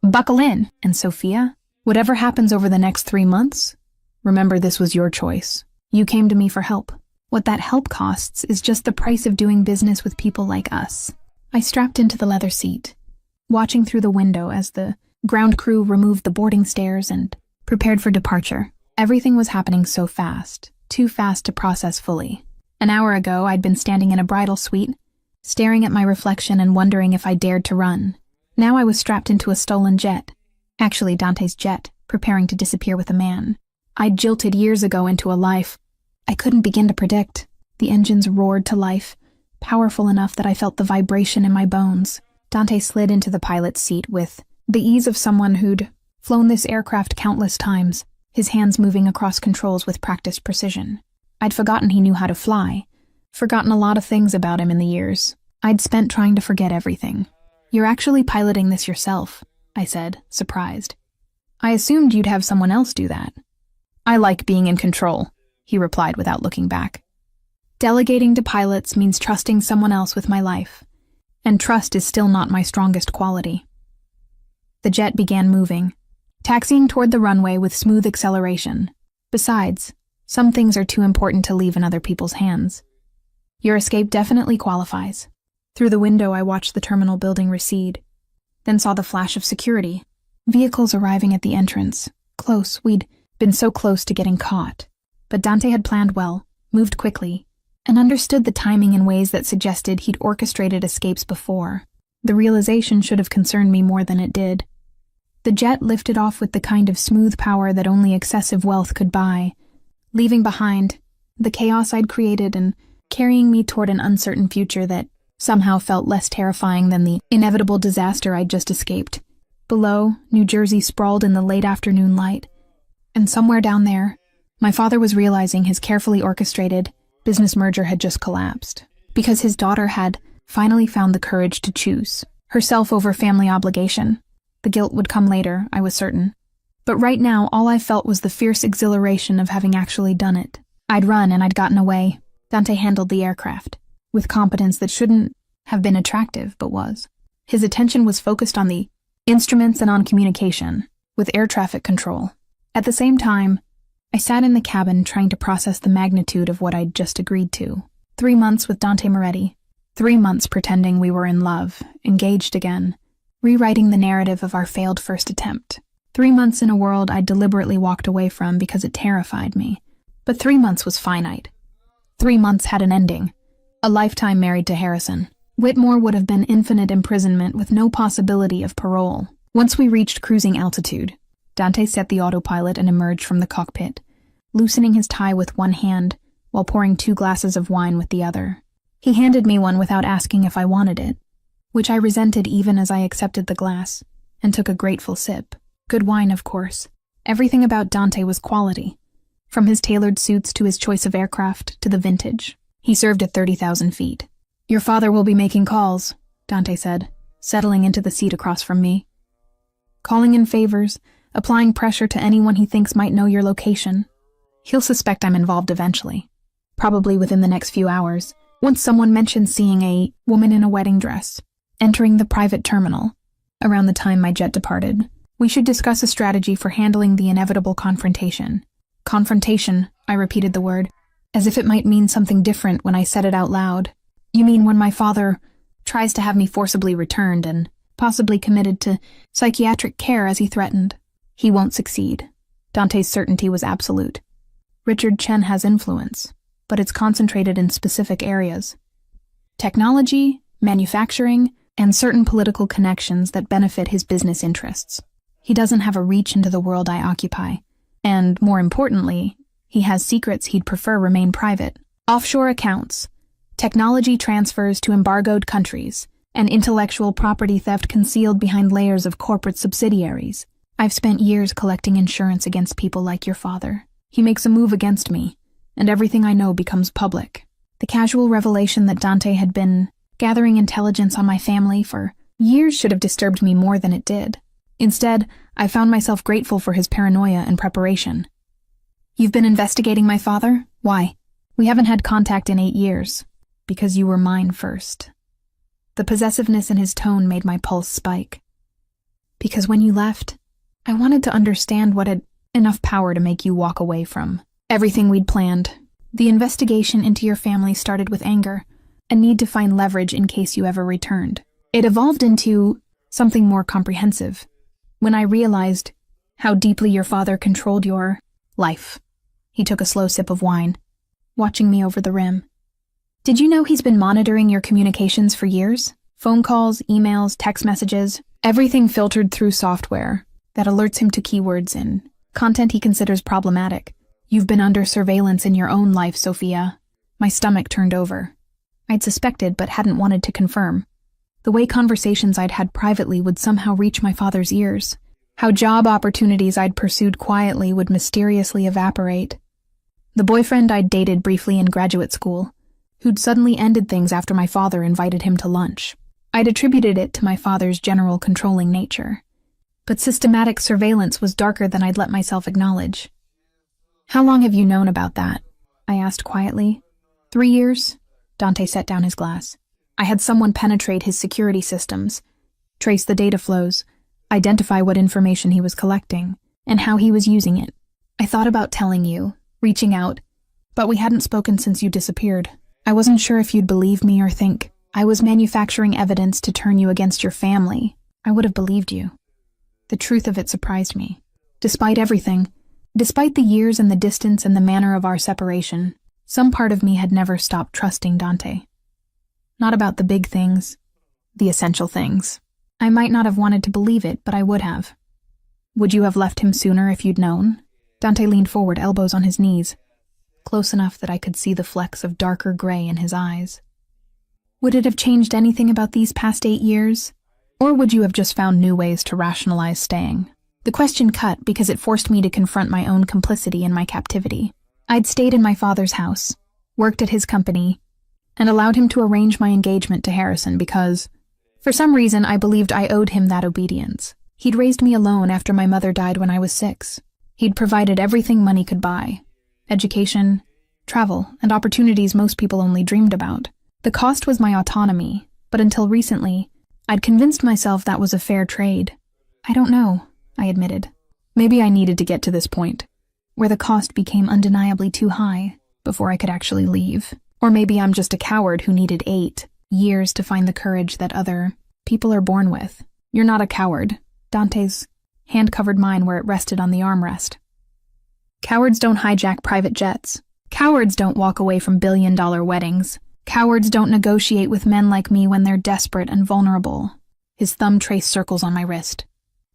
Buckle in, and Sophia, whatever happens over the next 3 months, remember this was your choice. You came to me for help. What that help costs is just the price of doing business with people like us. I strapped into the leather seat, watching through the window as the ground crew removed the boarding stairs and prepared for departure. Everything was happening so fast, too fast to process fully. An hour ago, I'd been standing in a bridal suite, staring at my reflection and wondering if I dared to run. Now I was strapped into a stolen jet. Actually, Dante's jet, preparing to disappear with a man. I'd jilted years ago into a life I couldn't begin to predict. The engines roared to life, powerful enough that I felt the vibration in my bones. Dante slid into the pilot's seat with the ease of someone who'd flown this aircraft countless times, his hands moving across controls with practiced precision. I'd forgotten he knew how to fly, forgotten a lot of things about him in the years. I'd spent trying to forget everything. You're actually piloting this yourself, I said, surprised. I assumed you'd have someone else do that. I like being in control, he replied without looking back. Delegating to pilots means trusting someone else with my life, and trust is still not my strongest quality. The jet began moving, taxiing toward the runway with smooth acceleration. Besides, some things are too important to leave in other people's hands. Your escape definitely qualifies. Through the window, I watched the terminal building recede, then saw the flash of security. Vehicles arriving at the entrance. Close, we'd been so close to getting caught. But Dante had planned well, moved quickly, and understood the timing in ways that suggested he'd orchestrated escapes before. The realization should have concerned me more than it did. The jet lifted off with the kind of smooth power that only excessive wealth could buy, leaving behind the chaos I'd created and carrying me toward an uncertain future that somehow felt less terrifying than the inevitable disaster I'd just escaped. Below, New Jersey sprawled in the late afternoon light, and somewhere down there, my father was realizing his carefully orchestrated business merger had just collapsed, because his daughter had finally found the courage to choose herself over family obligation. The guilt would come later, I was certain. But right now, all I felt was the fierce exhilaration of having actually done it. I'd run and I'd gotten away. Dante handled the aircraft, with competence that shouldn't have been attractive, but was. His attention was focused on the instruments and on communication, with air traffic control. At the same time, I sat in the cabin trying to process the magnitude of what I'd just agreed to. 3 months with Dante Moretti. 3 months pretending we were in love, engaged again, rewriting the narrative of our failed first attempt. 3 months in a world I'd deliberately walked away from because it terrified me. But 3 months was finite. 3 months had an ending. A lifetime married to Harrison. Whitmore would have been infinite imprisonment with no possibility of parole. Once we reached cruising altitude, Dante set the autopilot and emerged from the cockpit, loosening his tie with one hand while pouring 2 glasses of wine with the other. He handed me one without asking if I wanted it, which I resented even as I accepted the glass, and took a grateful sip. Good wine, of course. Everything about Dante was quality, from his tailored suits to his choice of aircraft to the vintage. He served at 30,000 feet. "Your father will be making calls," Dante said, settling into the seat across from me. "Calling in favors, applying pressure to anyone he thinks might know your location. He'll suspect I'm involved eventually, probably within the next few hours, once someone mentions seeing a woman in a wedding dress entering the private terminal around the time my jet departed. We should discuss a strategy for handling the inevitable confrontation." Confrontation, I repeated the word, as if it might mean something different when I said it out loud. "You mean when my father tries to have me forcibly returned and possibly committed to psychiatric care as he threatened?" "He won't succeed." Dante's certainty was absolute. "Richard Chen has influence, but it's concentrated in specific areas. Technology, manufacturing, and certain political connections that benefit his business interests. He doesn't have a reach into the world I occupy. And, more importantly, he has secrets he'd prefer remain private. Offshore accounts, technology transfers to embargoed countries, and intellectual property theft concealed behind layers of corporate subsidiaries. I've spent years collecting insurance against people like your father. He makes a move against me, and everything I know becomes public." The casual revelation that Dante had been gathering intelligence on my family for years should have disturbed me more than it did. Instead, I found myself grateful for his paranoia and preparation. "You've been investigating my father? Why?" "We haven't had contact in 8 years. Because you were mine first." The possessiveness in his tone made my pulse spike. "Because when you left, I wanted to understand what had enough power to make you walk away from everything we'd planned. The investigation into your family started with anger, a need to find leverage in case you ever returned. It evolved into something more comprehensive when I realized how deeply your father controlled your life." He took a slow sip of wine, watching me over the rim. "Did you know he's been monitoring your communications for years? Phone calls, emails, text messages, everything filtered through software that alerts him to keywords and content he considers problematic. You've been under surveillance in your own life, Sophia." My stomach turned over. I'd suspected but hadn't wanted to confirm. The way conversations I'd had privately would somehow reach my father's ears. How job opportunities I'd pursued quietly would mysteriously evaporate. The boyfriend I'd dated briefly in graduate school, who'd suddenly ended things after my father invited him to lunch. I'd attributed it to my father's general controlling nature. But systematic surveillance was darker than I'd let myself acknowledge. "How long have you known about that?" I asked quietly. 3 years? Dante set down his glass. I had someone penetrate his security systems, trace the data flows, identify what information he was collecting, and how he was using it. I thought about telling you, reaching out, but we hadn't spoken since you disappeared. I wasn't sure if you'd believe me or think I was manufacturing evidence to turn you against your family. I would have believed you. The truth of it surprised me. Despite everything, despite the years and the distance and the manner of our separation, some part of me had never stopped trusting Dante. Not about the big things, the essential things. I might not have wanted to believe it, but I would have. Would you have left him sooner if you'd known? Dante leaned forward, elbows on his knees, close enough that I could see the flecks of darker gray in his eyes. Would it have changed anything about these past 8 years? Or would you have just found new ways to rationalize staying? The question cut because it forced me to confront my own complicity in my captivity. I'd stayed in my father's house, worked at his company, and allowed him to arrange my engagement to Harrison because, for some reason, I believed I owed him that obedience. He'd raised me alone after my mother died when I was 6. He'd provided everything money could buy: education, travel, and opportunities most people only dreamed about. The cost was my autonomy, but until recently, I'd convinced myself that was a fair trade. I don't know, I admitted. Maybe I needed to get to this point, where the cost became undeniably too high before I could actually leave. Or maybe I'm just a coward who needed 8 years to find the courage that other people are born with. You're not a coward. Dante's hand covered mine where it rested on the armrest. Cowards don't hijack private jets. Cowards don't walk away from billion-dollar weddings. Cowards don't negotiate with men like me when they're desperate and vulnerable. His thumb traced circles on my wrist,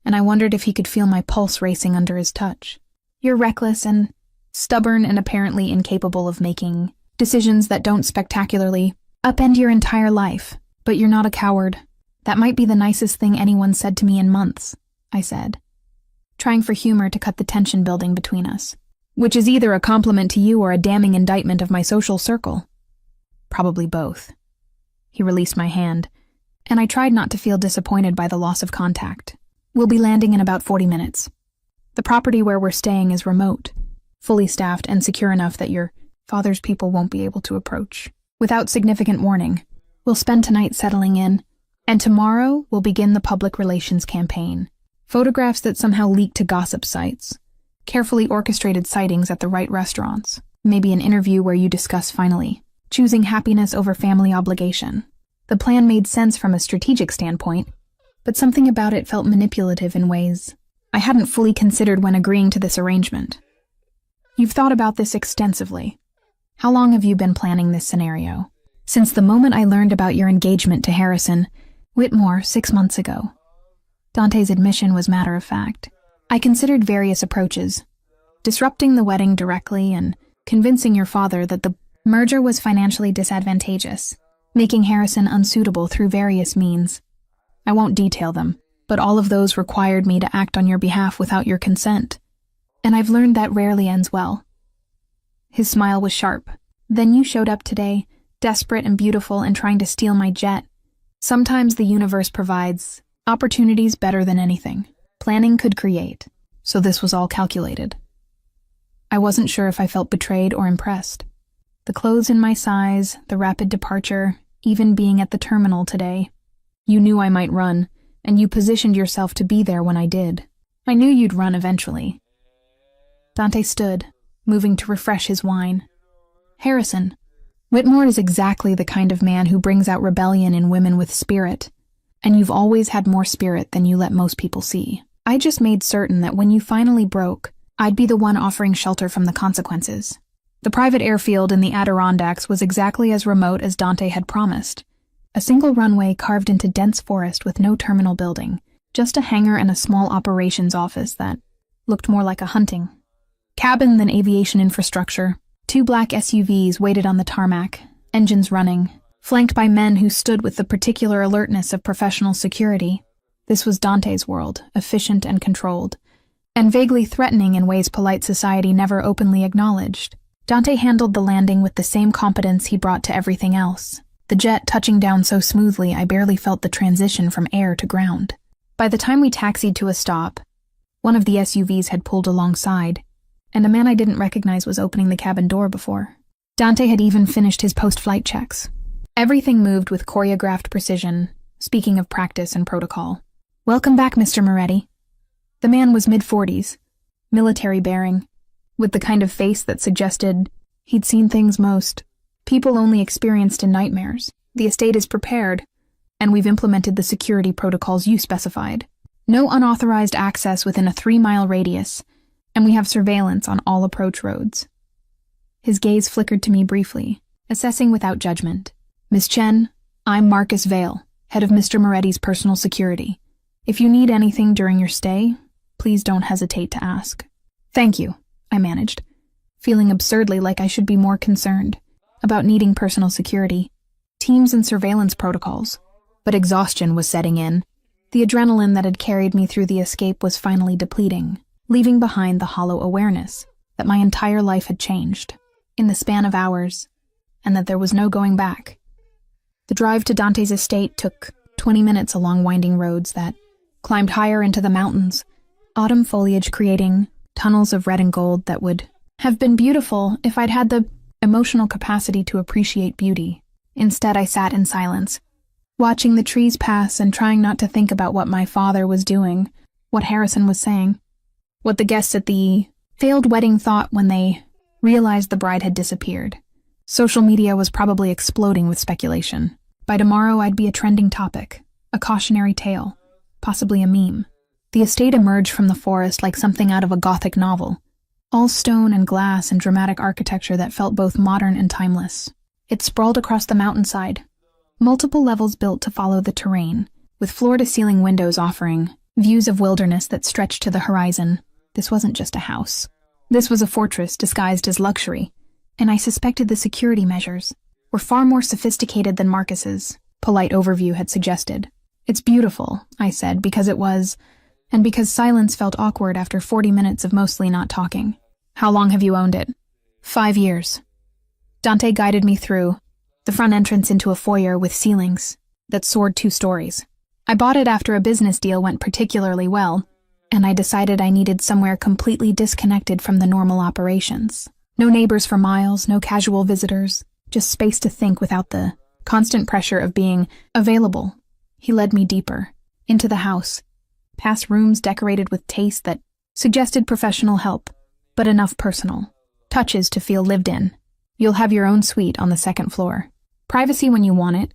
and I wondered if he could feel my pulse racing under his touch. You're reckless and stubborn and apparently incapable of making decisions that don't spectacularly upend your entire life, but you're not a coward. That might be the nicest thing anyone said to me in months, I said, trying for humor to cut the tension building between us. Which is either a compliment to you or a damning indictment of my social circle. Probably both. He released my hand, and I tried not to feel disappointed by the loss of contact. We'll be landing in about 40 minutes. The property where we're staying is remote, fully staffed and secure enough that your father's people won't be able to approach. Without significant warning, we'll spend tonight settling in, and tomorrow we'll begin the public relations campaign. Photographs that somehow leak to gossip sites. Carefully orchestrated sightings at the right restaurants. Maybe an interview where you discuss finally choosing happiness over family obligation. The plan made sense from a strategic standpoint, but something about it felt manipulative in ways I hadn't fully considered when agreeing to this arrangement. You've thought about this extensively. How long have you been planning this scenario? Since the moment I learned about your engagement to Harrison Whitmore 6 months ago. Dante's admission was matter of fact. I considered various approaches, disrupting the wedding directly and convincing your father that the merger was financially disadvantageous, making Harrison unsuitable through various means. I won't detail them, but all of those required me to act on your behalf without your consent, and I've learned that rarely ends well. His smile was sharp. Then you showed up today, desperate and beautiful and trying to steal my jet. Sometimes the universe provides opportunities better than anything planning could create, so this was all calculated. I wasn't sure if I felt betrayed or impressed. The clothes in my size, the rapid departure, even being at the terminal today. You knew I might run, and you positioned yourself to be there when I did. I knew you'd run eventually. Dante stood, moving to refresh his wine. Harrison, Whitmore is exactly the kind of man who brings out rebellion in women with spirit, and you've always had more spirit than you let most people see. I just made certain that when you finally broke, I'd be the one offering shelter from the consequences. The private airfield in the Adirondacks was exactly as remote as Dante had promised. A single runway carved into dense forest with no terminal building, just a hangar and a small operations office that looked more like a hunting cabin than aviation infrastructure. 2 black SUVs waited on the tarmac, engines running, flanked by men who stood with the particular alertness of professional security. This was Dante's world, efficient and controlled, and vaguely threatening in ways polite society never openly acknowledged. Dante handled the landing with the same competence he brought to everything else. The jet touching down so smoothly I barely felt the transition from air to ground. By the time we taxied to a stop, one of the SUVs had pulled alongside, and a man I didn't recognize was opening the cabin door before. Dante had even finished his post-flight checks. Everything moved with choreographed precision, speaking of practice and protocol. Welcome back, Mr. Moretti. The man was mid-40s, military bearing, with the kind of face that suggested he'd seen things most people only experienced in nightmares. The estate is prepared, and we've implemented the security protocols you specified. No unauthorized access within a 3-mile radius, and we have surveillance on all approach roads. His gaze flickered to me briefly, assessing without judgment. Miss Chen, I'm Marcus Vale, head of Mr. Moretti's personal security. If you need anything during your stay, please don't hesitate to ask. Thank you, I managed, feeling absurdly like I should be more concerned about needing personal security, teams and surveillance protocols. But exhaustion was setting in. The adrenaline that had carried me through the escape was finally depleting, leaving behind the hollow awareness that my entire life had changed, in the span of hours, and that there was no going back. The drive to Dante's estate took 20 minutes along winding roads that climbed higher into the mountains, autumn foliage creating tunnels of red and gold that would have been beautiful if I'd had the emotional capacity to appreciate beauty. Instead, I sat in silence, watching the trees pass and trying not to think about what my father was doing, what Harrison was saying. what the guests at the failed wedding thought when they realized the bride had disappeared. Social media was probably exploding with speculation. By tomorrow, I'd be a trending topic, a cautionary tale, possibly a meme. The estate emerged from the forest like something out of a Gothic novel, all stone and glass and dramatic architecture that felt both modern and timeless. It sprawled across the mountainside, multiple levels built to follow the terrain, with floor-to-ceiling windows offering views of wilderness that stretched to the horizon. This wasn't just a house. This was a fortress disguised as luxury, and I suspected the security measures were far more sophisticated than Marcus's polite overview had suggested. It's beautiful, I said, because it was, and because silence felt awkward after 40 minutes of mostly not talking. How long have you owned it? 5 years. Dante guided me through the front entrance into a foyer with ceilings that soared 2 stories. I bought it after a business deal went particularly well, and I decided I needed somewhere completely disconnected from the normal operations. No neighbors for miles, no casual visitors, just space to think without the constant pressure of being available. He led me deeper, into the house, past rooms decorated with taste that suggested professional help, but enough personal touches to feel lived in. You'll have your own suite on the 2nd floor. Privacy when you want it,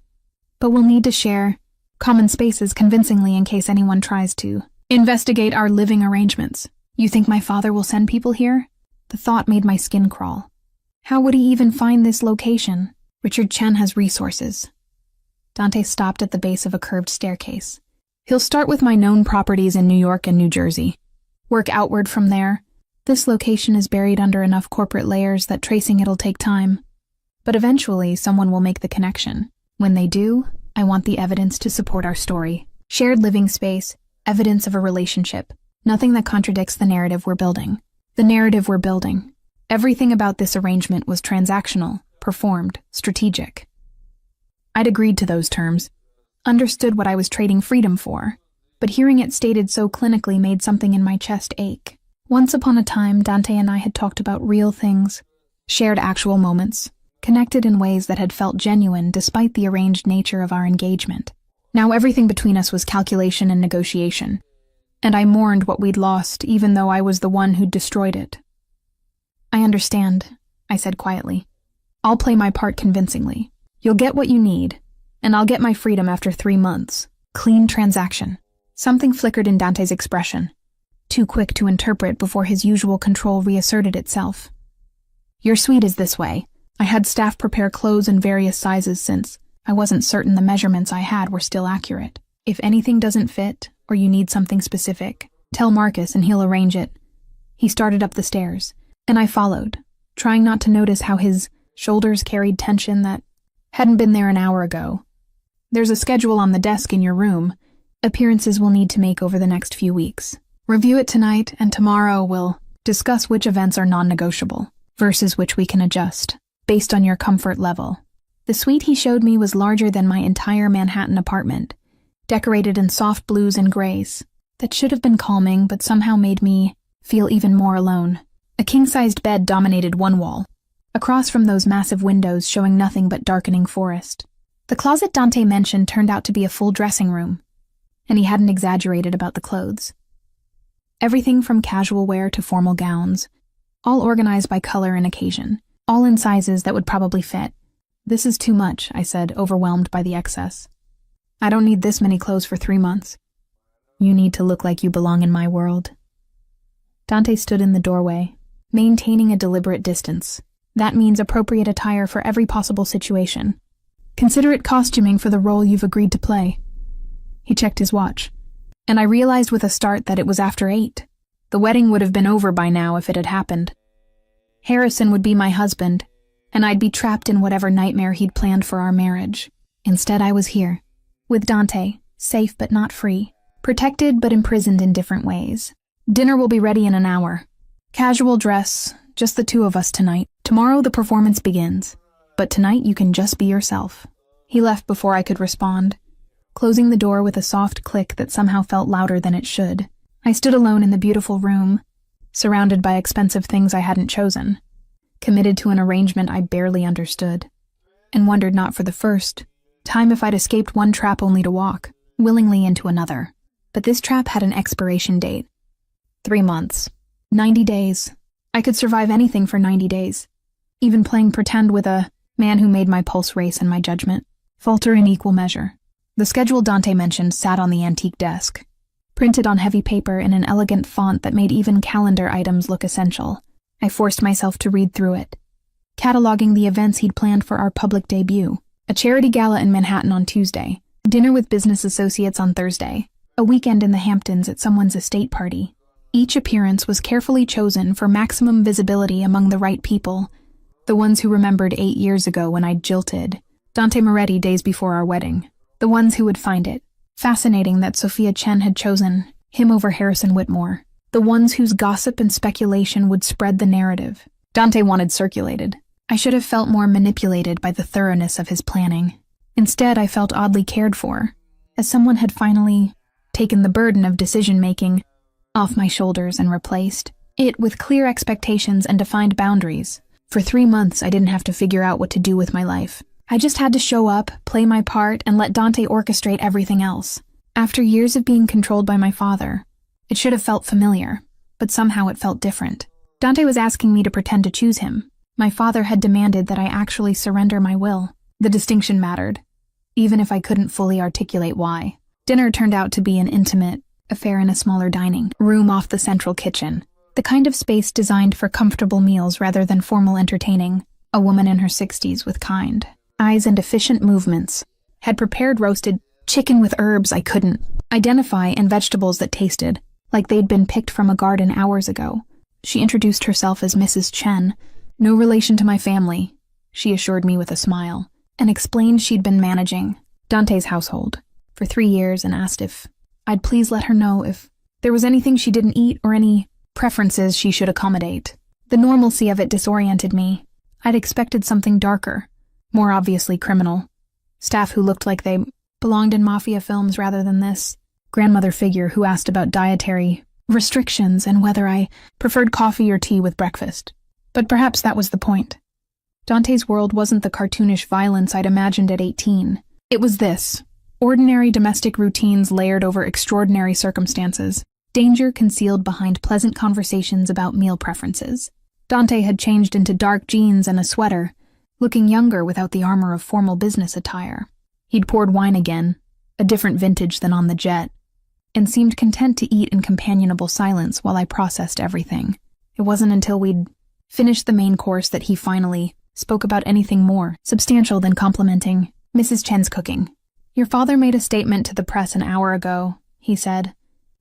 but we'll need to share common spaces convincingly in case anyone tries to investigate our living arrangements. You think my father will send people here? The thought made my skin crawl. How would he even find this location? Richard Chen has resources. Dante stopped at the base of a curved staircase. He'll start with my known properties in New York and New Jersey. Work outward from there. This location is buried under enough corporate layers that tracing it'll take time. But eventually, someone will make the connection. When they do, I want the evidence to support our story. Shared living space, evidence of a relationship. Nothing that contradicts the narrative we're building. The narrative we're building. Everything about this arrangement was transactional, performed, strategic. I'd agreed to those terms, understood what I was trading freedom for, but hearing it stated so clinically made something in my chest ache. Once upon a time, Dante and I had talked about real things, shared actual moments, connected in ways that had felt genuine despite the arranged nature of our engagement. Now everything between us was calculation and negotiation, and I mourned what we'd lost even though I was the one who'd destroyed it. I understand, I said quietly. I'll play my part convincingly. You'll get what you need, and I'll get my freedom after 3 months. Clean transaction. Something flickered in Dante's expression, too quick to interpret before his usual control reasserted itself. Your suite is this way. I had staff prepare clothes in various sizes since I wasn't certain the measurements I had were still accurate. If anything doesn't fit, or you need something specific, tell Marcus and he'll arrange it. He started up the stairs, and I followed, trying not to notice how his shoulders carried tension that hadn't been there an hour ago. There's a schedule on the desk in your room. Appearances we'll need to make over the next few weeks. Review it tonight, and tomorrow we'll discuss which events are non-negotiable versus which we can adjust, based on your comfort level. The suite he showed me was larger than my entire Manhattan apartment, decorated in soft blues and grays that should have been calming but somehow made me feel even more alone. A king-sized bed dominated one wall, across from those massive windows showing nothing but darkening forest. The closet Dante mentioned turned out to be a full dressing room, and he hadn't exaggerated about the clothes. Everything from casual wear to formal gowns, all organized by color and occasion, all in sizes that would probably fit. This is too much, I said, overwhelmed by the excess. I don't need this many clothes for 3 months. You need to look like you belong in my world. Dante stood in the doorway, maintaining a deliberate distance. That means appropriate attire for every possible situation. Considerate costuming for the role you've agreed to play. He checked his watch, and I realized with a start that it was after 8. The wedding would have been over by now if it had happened. Harrison would be my husband, and I'd be trapped in whatever nightmare he'd planned for our marriage. Instead, I was here, with Dante, safe but not free, protected but imprisoned in different ways. Dinner will be ready in an hour. Casual dress, just the 2 of us tonight. Tomorrow the performance begins, but tonight you can just be yourself. He left before I could respond, closing the door with a soft click that somehow felt louder than it should. I stood alone in the beautiful room, surrounded by expensive things I hadn't chosen, committed to an arrangement I barely understood, and wondered not for the first time if I'd escaped one trap only to walk willingly into another. But this trap had an expiration date. 3 months. 90 days. I could survive anything for 90 days. Even playing pretend with a man who made my pulse race and my judgment falter in equal measure. The schedule Dante mentioned sat on the antique desk, printed on heavy paper in an elegant font that made even calendar items look essential. I forced myself to read through it, cataloging the events he'd planned for our public debut. A charity gala in Manhattan on Tuesday, dinner with business associates on Thursday, a weekend in the Hamptons at someone's estate party. Each appearance was carefully chosen for maximum visibility among the right people, the ones who remembered 8 years ago when I'd jilted Dante Moretti days before our wedding, the ones who would find it fascinating that Sophia Chen had chosen him over Harrison Whitmore, the ones whose gossip and speculation would spread the narrative Dante wanted circulated. I should have felt more manipulated by the thoroughness of his planning. Instead, I felt oddly cared for, as someone had finally taken the burden of decision-making off my shoulders and replaced it with clear expectations and defined boundaries. For 3 months, I didn't have to figure out what to do with my life. I just had to show up, play my part, and let Dante orchestrate everything else. After years of being controlled by my father, it should have felt familiar, but somehow it felt different. Dante was asking me to pretend to choose him. My father had demanded that I actually surrender my will. The distinction mattered, even if I couldn't fully articulate why. Dinner turned out to be an intimate affair in a smaller dining room off the central kitchen, the kind of space designed for comfortable meals rather than formal entertaining. A woman in her 60s with kind eyes and efficient movements had prepared roasted chicken with herbs I couldn't identify and vegetables that tasted like they'd been picked from a garden hours ago. She introduced herself as Mrs. Chen, no relation to my family, she assured me with a smile, and explained she'd been managing Dante's household for 3 years and asked if I'd please let her know if there was anything she didn't eat or any preferences she should accommodate. The normalcy of it disoriented me. I'd expected something darker, more obviously criminal. Staff who looked like they belonged in Mafia films rather than this grandmother figure who asked about dietary restrictions and whether I preferred coffee or tea with breakfast. But perhaps that was the point. Dante's world wasn't the cartoonish violence I'd imagined at 18. It was this: ordinary domestic routines layered over extraordinary circumstances, danger concealed behind pleasant conversations about meal preferences. Dante had changed into dark jeans and a sweater, looking younger without the armor of formal business attire. He'd poured wine again, a different vintage than on the jet, and seemed content to eat in companionable silence while I processed everything. It wasn't until we'd finished the main course that he finally spoke about anything more substantial than complimenting Mrs. Chen's cooking. "Your father made a statement to the press an hour ago," he said,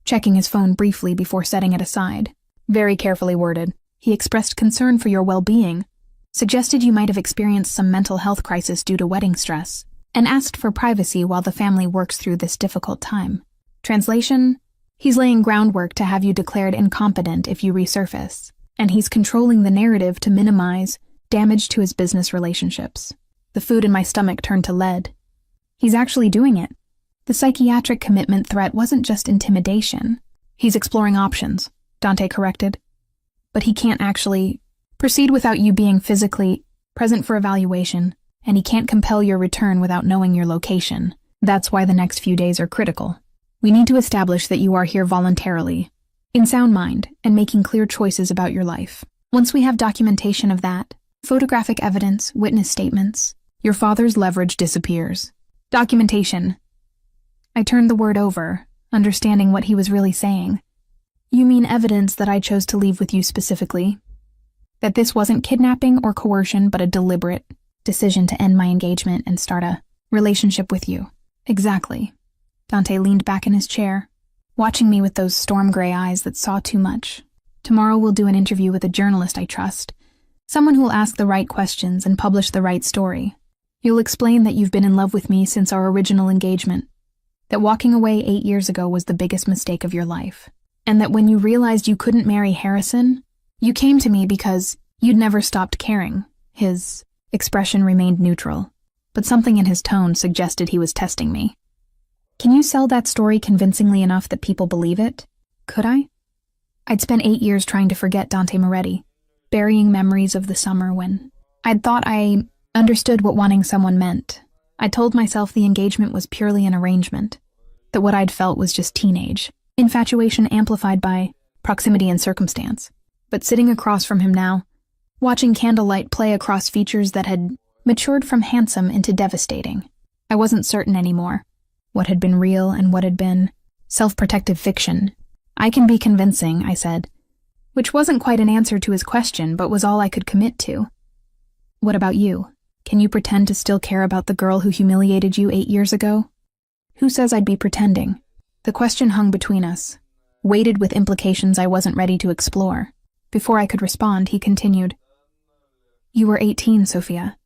checking his phone briefly before setting it aside. "Very carefully worded. He expressed concern for your well-being, suggested you might have experienced some mental health crisis due to wedding stress, and asked for privacy while the family works through this difficult time. Translation: he's laying groundwork to have you declared incompetent if you resurface, and he's controlling the narrative to minimize damage to his business relationships." The food in my stomach turned to lead. He's actually doing it. The psychiatric commitment threat wasn't just intimidation. "He's exploring options," Dante corrected. "But he can't actually proceed without you being physically present for evaluation, and he can't compel your return without knowing your location. That's why the next few days are critical. We need to establish that you are here voluntarily, in sound mind, and making clear choices about your life. Once we have documentation of that, photographic evidence, witness statements, your father's leverage disappears." Documentation. I turned the word over, understanding what he was really saying. "You mean evidence that I chose to leave with you specifically? That this wasn't kidnapping or coercion, but a deliberate decision to end my engagement and start a relationship with you?" "Exactly." Dante leaned back in his chair, watching me with those storm-gray eyes that saw too much. "Tomorrow we'll do an interview with a journalist I trust, someone who'll ask the right questions and publish the right story. You'll explain that you've been in love with me since our original engagement, that walking away 8 years ago was the biggest mistake of your life, and that when you realized you couldn't marry Harrison, you came to me because you'd never stopped caring." His expression remained neutral, but something in his tone suggested he was testing me. "Can you sell that story convincingly enough that people believe it?" Could I? I'd spent 8 years trying to forget Dante Moretti, burying memories of the summer when I'd thought I understood what wanting someone meant. I told myself the engagement was purely an arrangement, that what I'd felt was just teenage infatuation amplified by proximity and circumstance. but sitting across from him now, watching candlelight play across features that had matured from handsome into devastating. I wasn't certain anymore. What had been real and what had been self-protective fiction. "I can be convincing," I said, which wasn't quite an answer to his question, but was all I could commit to. "What about you? Can you pretend to still care about the girl who humiliated you 8 years ago?" Who says I'd be pretending? The question hung between us, weighted with implications I wasn't ready to explore. Before I could respond, he continued, "You were 18, Sophia.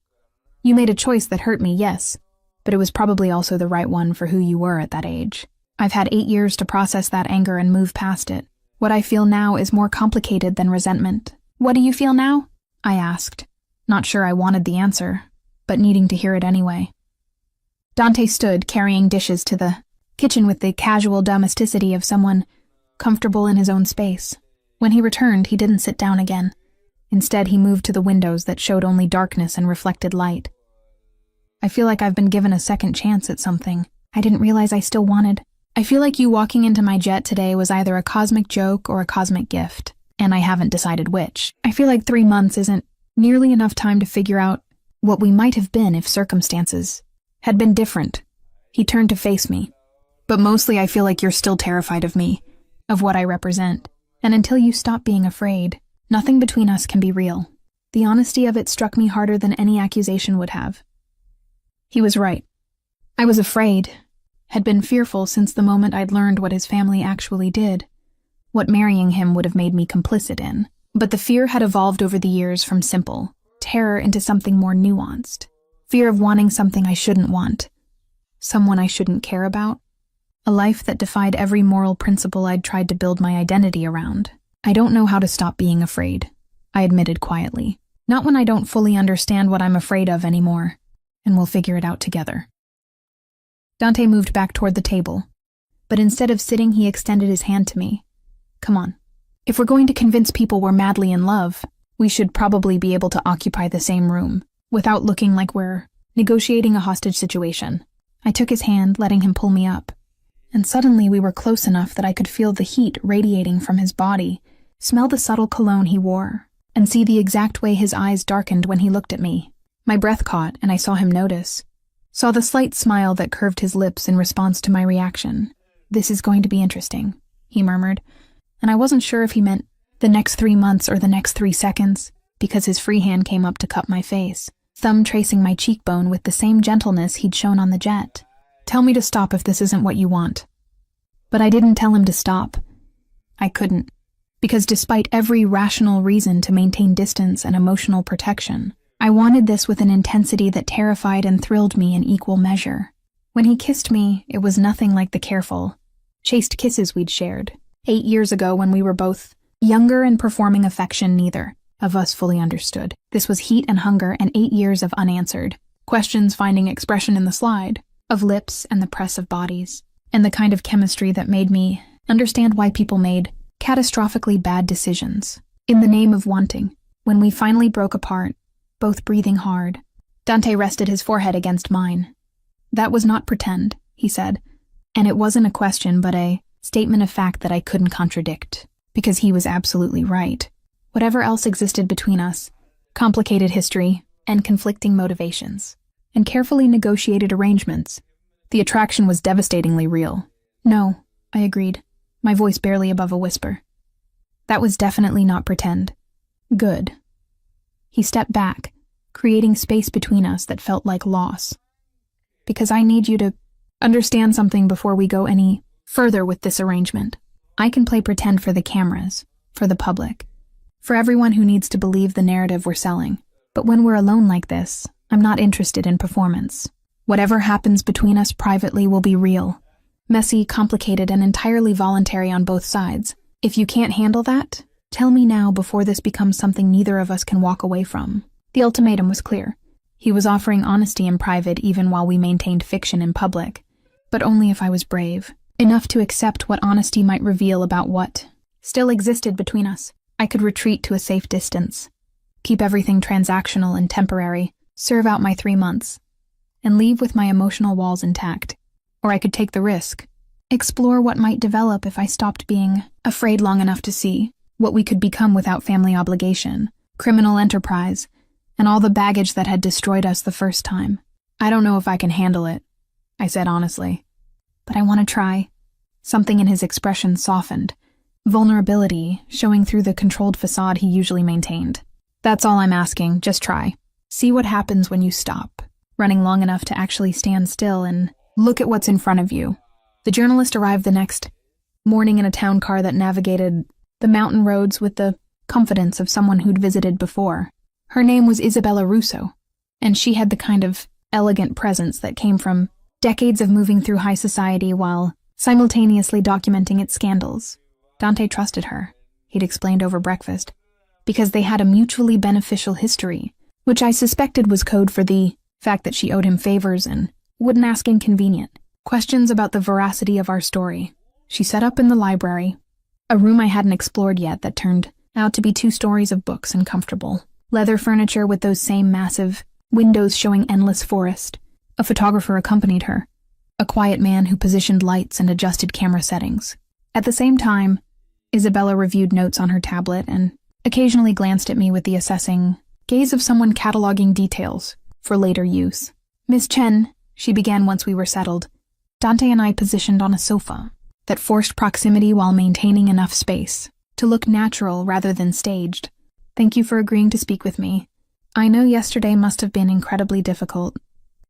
You made a choice that hurt me, yes, but it was probably also the right one for who you were at that age. I've had 8 years to process that anger and move past it. What I feel now is more complicated than resentment." "What do you feel now?" I asked, not sure I wanted the answer, but needing to hear it anyway. Dante stood carrying dishes to the kitchen with the casual domesticity of someone comfortable in his own space. When he returned, he didn't sit down again. Instead, he moved to the windows that showed only darkness and reflected light. "I feel like I've been given a second chance at something I didn't realize I still wanted. I feel like you walking into my jet today was either a cosmic joke or a cosmic gift, and I haven't decided which. I feel like 3 months isn't nearly enough time to figure out what we might have been if circumstances had been different." He turned to face me. "But mostly I feel like you're still terrified of me, of what I represent. And until you stop being afraid, nothing between us can be real." The honesty of it struck me harder than any accusation would have. He was right. I was afraid, had been fearful since the moment I'd learned what his family actually did, what marrying him would have made me complicit in. But the fear had evolved over the years from simple terror into something more nuanced. Fear of wanting something I shouldn't want, someone I shouldn't care about, a life that defied every moral principle I'd tried to build my identity around. "I don't know how to stop being afraid," I admitted quietly. "Not when I don't fully understand what I'm afraid of anymore, and we'll figure it out together." Dante moved back toward the table, but instead of sitting, he extended his hand to me. "Come on. If we're going to convince people we're madly in love, we should probably be able to occupy the same room, without looking like we're negotiating a hostage situation." I took his hand, letting him pull me up, and suddenly we were close enough that I could feel the heat radiating from his body, smell the subtle cologne he wore, and see the exact way his eyes darkened when he looked at me. My breath caught, and I saw him notice. Saw the slight smile that curved his lips in response to my reaction. "This is going to be interesting," he murmured, and I wasn't sure if he meant the next 3 months or the next 3 seconds, because his free hand came up to cup my face, thumb tracing my cheekbone with the same gentleness he'd shown on the jet. "Tell me to stop if this isn't what you want." But I didn't tell him to stop. I couldn't, because despite every rational reason to maintain distance and emotional protection, I wanted this with an intensity that terrified and thrilled me in equal measure. When he kissed me, it was nothing like the careful, chaste kisses we'd shared 8 years ago when we were both younger and performing affection neither of us fully understood. This was heat and hunger and 8 years of unanswered questions finding expression in the slide of lips and the press of bodies, and the kind of chemistry that made me understand why people made catastrophically bad decisions in the name of wanting. When we finally broke apart, both breathing hard, Dante rested his forehead against mine. "That was not pretend," he said, and it wasn't a question but a statement of fact that I couldn't contradict, because he was absolutely right. Whatever else existed between us, complicated history, and conflicting motivations, and carefully negotiated arrangements, the attraction was devastatingly real. "No," I agreed, my voice barely above a whisper. "That was definitely not pretend." "Good." He stepped back, creating space between us that felt like loss. "Because I need you to understand something before we go any further with this arrangement. I can play pretend for the cameras, for the public, for everyone who needs to believe the narrative we're selling. But when we're alone like this, I'm not interested in performance. Whatever happens between us privately will be real, messy, complicated, and entirely voluntary on both sides. If you can't handle that, tell me now before this becomes something neither of us can walk away from." The ultimatum was clear. He was offering honesty in private even while we maintained fiction in public, but only if I was brave, enough to accept what honesty might reveal about what still existed between us. I could retreat to a safe distance, keep everything transactional and temporary, serve out my 3 months, and leave with my emotional walls intact. Or I could take the risk, explore what might develop if I stopped being afraid long enough to see what we could become without family obligation, criminal enterprise, and all the baggage that had destroyed us the first time. I don't know if I can handle it, I said honestly. But I want to try. Something in his expression softened, vulnerability showing through the controlled facade he usually maintained. That's all I'm asking, just try. See what happens when you stop, running long enough to actually stand still and look at what's in front of you. The journalist arrived the next morning in a town car that navigated the mountain roads with the confidence of someone who'd visited before. Her name was Isabella Russo, and she had the kind of elegant presence that came from decades of moving through high society while simultaneously documenting its scandals. Dante trusted her, he'd explained over breakfast, because they had a mutually beneficial history, which I suspected was code for the fact that she owed him favors and wouldn't ask inconvenient questions about the veracity of our story. She set up in the library, a room I hadn't explored yet that turned out to be 2 stories of books and comfortable leather furniture with those same massive windows showing endless forest. A photographer accompanied her, a quiet man who positioned lights and adjusted camera settings. At the same time, Isabella reviewed notes on her tablet and occasionally glanced at me with the assessing gaze of someone cataloging details for later use. Miss Chen, she began once we were settled. Dante and I positioned on a sofa that forced proximity while maintaining enough space to look natural rather than staged. Thank you for agreeing to speak with me. I know yesterday must have been incredibly difficult.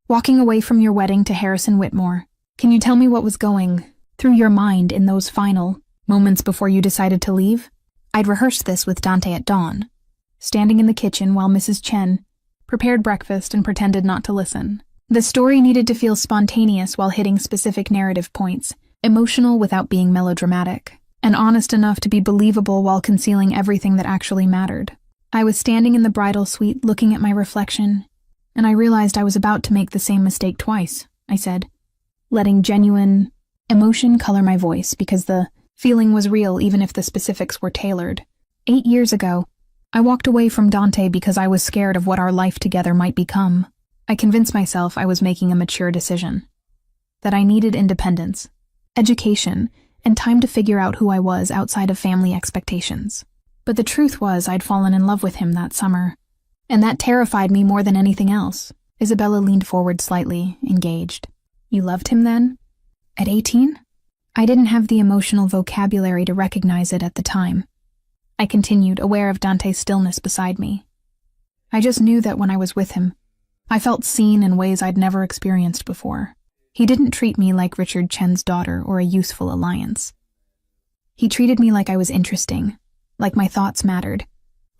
Walking away from your wedding to Harrison Whitmore, can you tell me what was going through your mind in those final moments before you decided to leave? I'd rehearsed this with Dante at dawn, standing in the kitchen while Mrs. Chen prepared breakfast and pretended not to listen. The story needed to feel spontaneous while hitting specific narrative points, emotional without being melodramatic, and honest enough to be believable while concealing everything that actually mattered. I was standing in the bridal suite looking at my reflection, and I realized I was about to make the same mistake twice, I said, letting genuine emotion color my voice because the feeling was real even if the specifics were tailored. 8 years ago, I walked away from Dante because I was scared of what our life together might become. I convinced myself I was making a mature decision, that I needed independence, education, and time to figure out who I was outside of family expectations. But the truth was I'd fallen in love with him that summer, and that terrified me more than anything else. Isabella leaned forward slightly, engaged. You loved him then? At 18? I didn't have the emotional vocabulary to recognize it at the time. I continued, aware of Dante's stillness beside me. I just knew that when I was with him, I felt seen in ways I'd never experienced before. He didn't treat me like Richard Chen's daughter or a useful alliance. He treated me like I was interesting, like my thoughts mattered,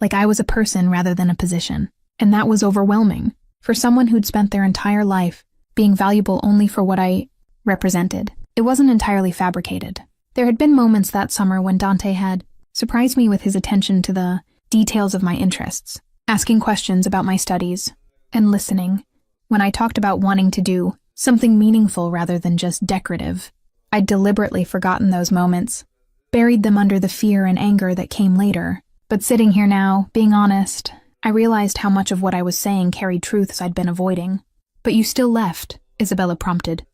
like I was a person rather than a position. And that was overwhelming, for someone who'd spent their entire life being valuable only for what I represented. It wasn't entirely fabricated. There had been moments that summer when Dante had surprised me with his attention to the details of my interests, asking questions about my studies, and listening when I talked about wanting to do something meaningful rather than just decorative. I'd deliberately forgotten those moments, buried them under the fear and anger that came later. But sitting here now, being honest, I realized how much of what I was saying carried truths I'd been avoiding. But you still left, Isabella prompted.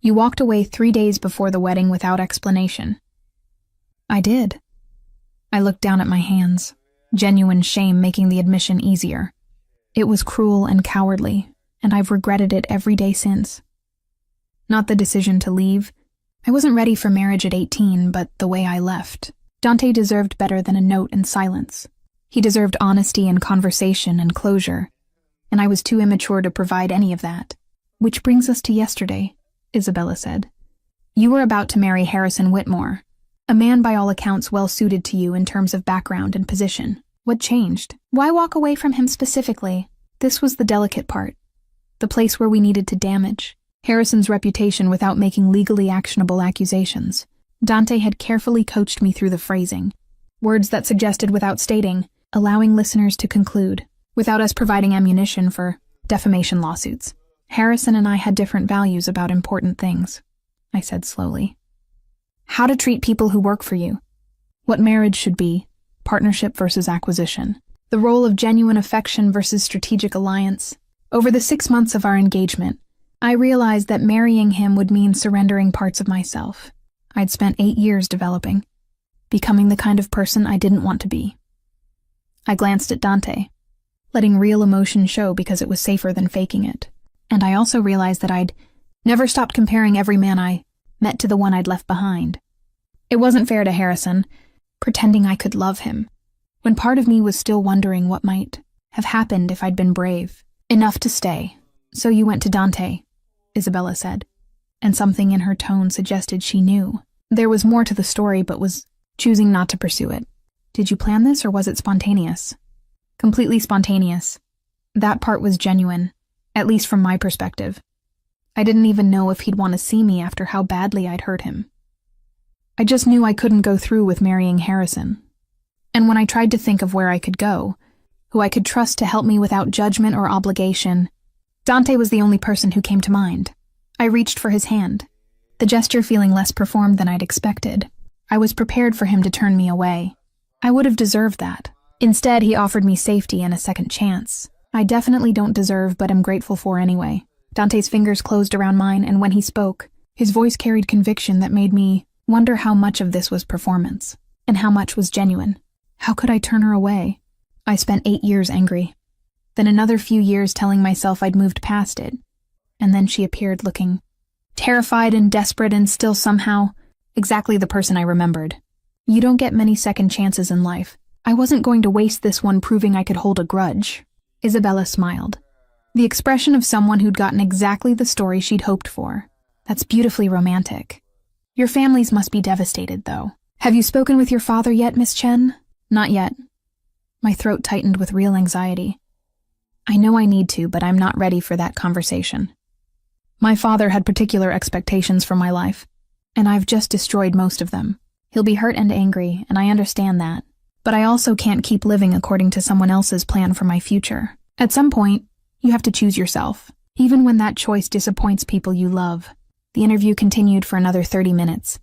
You walked away 3 days before the wedding without explanation. I did. I looked down at my hands, genuine shame making the admission easier. It was cruel and cowardly, and I've regretted it every day since. Not the decision to leave. I wasn't ready for marriage at 18, but the way I left. Dante deserved better than a note and silence. He deserved honesty and conversation and closure, and I was too immature to provide any of that. Which brings us to yesterday, Isabella said. You were about to marry Harrison Whitmore, a man by all accounts well suited to you in terms of background and position. What changed? Why walk away from him specifically? This was the delicate part, the place where we needed to damage Harrison's reputation without making legally actionable accusations. Dante had carefully coached me through the phrasing, words that suggested without stating, allowing listeners to conclude, without us providing ammunition for defamation lawsuits. Harrison and I had different values about important things, I said slowly. How to treat people who work for you, what marriage should be, partnership versus acquisition, the role of genuine affection versus strategic alliance. Over the 6 months of our engagement, I realized that marrying him would mean surrendering parts of myself I'd spent 8 years developing. becoming the kind of person I didn't want to be. I glanced at Dante, letting real emotion show because it was safer than faking it. And I also realized that I'd never stopped comparing every man I met to the one I'd left behind. It wasn't fair to Harrison, pretending I could love him, when part of me was still wondering what might have happened if I'd been brave enough to stay. "So you went to Dante," Isabella said, and something in her tone suggested she knew. There was more to the story but was choosing not to pursue it. "Did you plan this or was it spontaneous?" "Completely spontaneous. That part was genuine, at least from my perspective. I didn't even know if he'd want to see me after how badly I'd hurt him. I just knew I couldn't go through with marrying Harrison. And when I tried to think of where I could go, who I could trust to help me without judgment or obligation, Dante was the only person who came to mind. I reached for his hand, the gesture feeling less performed than I'd expected. I was prepared for him to turn me away. I would have deserved that. Instead, he offered me safety and a second chance. I definitely don't deserve, but am grateful for anyway." Dante's fingers closed around mine, and when he spoke, his voice carried conviction that made me wonder how much of this was performance, and how much was genuine. How could I turn her away? I spent 8 years angry, then another few years telling myself I'd moved past it, and then she appeared looking terrified and desperate and still somehow exactly the person I remembered. You don't get many second chances in life. I wasn't going to waste this one proving I could hold a grudge. Isabella smiled, the expression of someone who'd gotten exactly the story she'd hoped for. "That's beautifully romantic. Your families must be devastated, though. Have you spoken with your father yet, Miss Chen?" "Not yet." My throat tightened with real anxiety. I know I need to, but I'm not ready for that conversation. My father had particular expectations for my life, and I've just destroyed most of them. He'll be hurt and angry, and I understand that. But I also can't keep living according to someone else's plan for my future. At some point, you have to choose yourself, even when that choice disappoints people you love. The interview continued for another 30 minutes.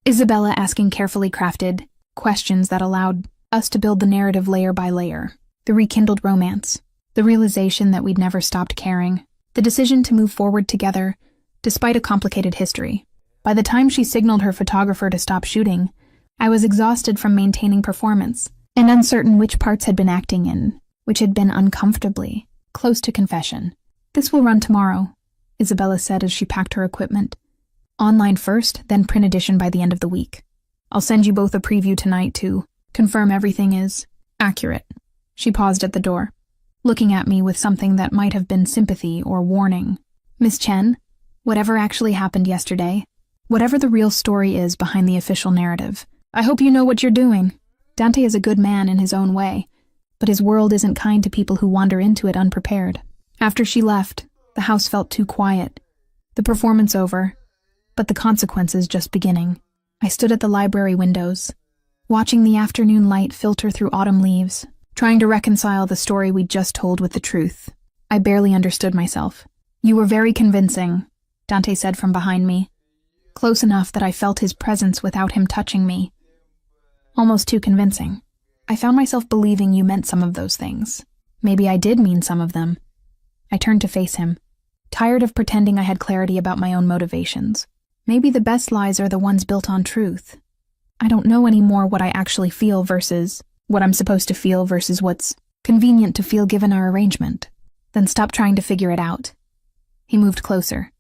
Isabella asking carefully crafted questions that allowed us to build the narrative layer by layer. The rekindled romance, the realization that we'd never stopped caring, the decision to move forward together, despite a complicated history. By the time she signaled her photographer to stop shooting, I was exhausted from maintaining performance, and uncertain which parts had been acting in, which had been uncomfortably close to confession. "This will run tomorrow," Isabella said as she packed her equipment. "Online first, then print edition by the end of the week. I'll send you both a preview tonight to confirm everything is accurate." She paused at the door, looking at me with something that might have been sympathy or warning. "Miss Chen, whatever actually happened yesterday, whatever the real story is behind the official narrative, I hope you know what you're doing. Dante is a good man in his own way, but his world isn't kind to people who wander into it unprepared." After she left, the house felt too quiet. The performance over, but the consequences just beginning. I stood at the library windows, watching the afternoon light filter through autumn leaves, trying to reconcile the story we'd just told with the truth. I barely understood myself. "You were very convincing," Dante said from behind me, close enough that I felt his presence without him touching me. Almost too convincing. I found myself believing you meant some of those things. Maybe I did mean some of them. I turned to face him, tired of pretending I had clarity about my own motivations. Maybe the best lies are the ones built on truth. I don't know anymore what I actually feel versus what I'm supposed to feel versus what's convenient to feel given our arrangement. Then stop trying to figure it out. He moved closer,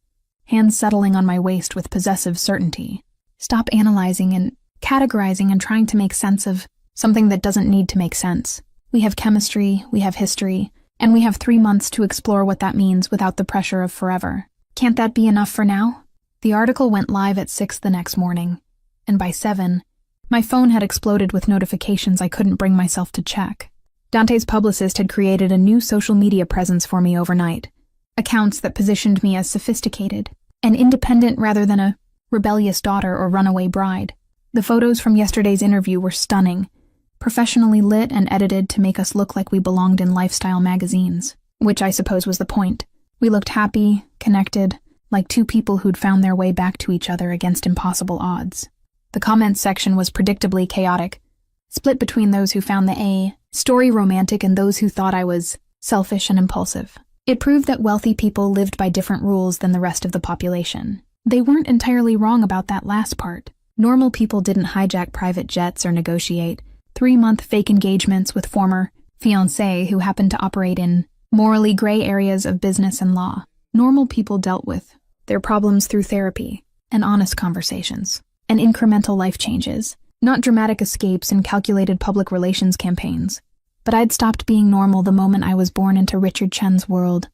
hands settling on my waist with possessive certainty. Stop analyzing and categorizing and trying to make sense of something that doesn't need to make sense. We have chemistry, we have history, and we have 3 months to explore what that means without the pressure of forever. Can't that be enough for now? The article went live at 6 the next morning, and by 7, my phone had exploded with notifications I couldn't bring myself to check. Dante's publicist had created a new social media presence for me overnight, accounts that positioned me as sophisticated and independent rather than a rebellious daughter or runaway bride. The photos from yesterday's interview were stunning, professionally lit and edited to make us look like we belonged in lifestyle magazines, which I suppose was the point. We looked happy, connected, like two people who'd found their way back to each other against impossible odds. The comments section was predictably chaotic, split between those who found the story romantic and those who thought I was selfish and impulsive. It proved that wealthy people lived by different rules than the rest of the population. They weren't entirely wrong about that last part. Normal people didn't hijack private jets or negotiate 3-month fake engagements with former fiancé who happened to operate in morally gray areas of business and law. Normal people dealt with their problems through therapy and honest conversations and incremental life changes, not dramatic escapes and calculated public relations campaigns. But I'd stopped being normal the moment I was born into Richard Chen's world,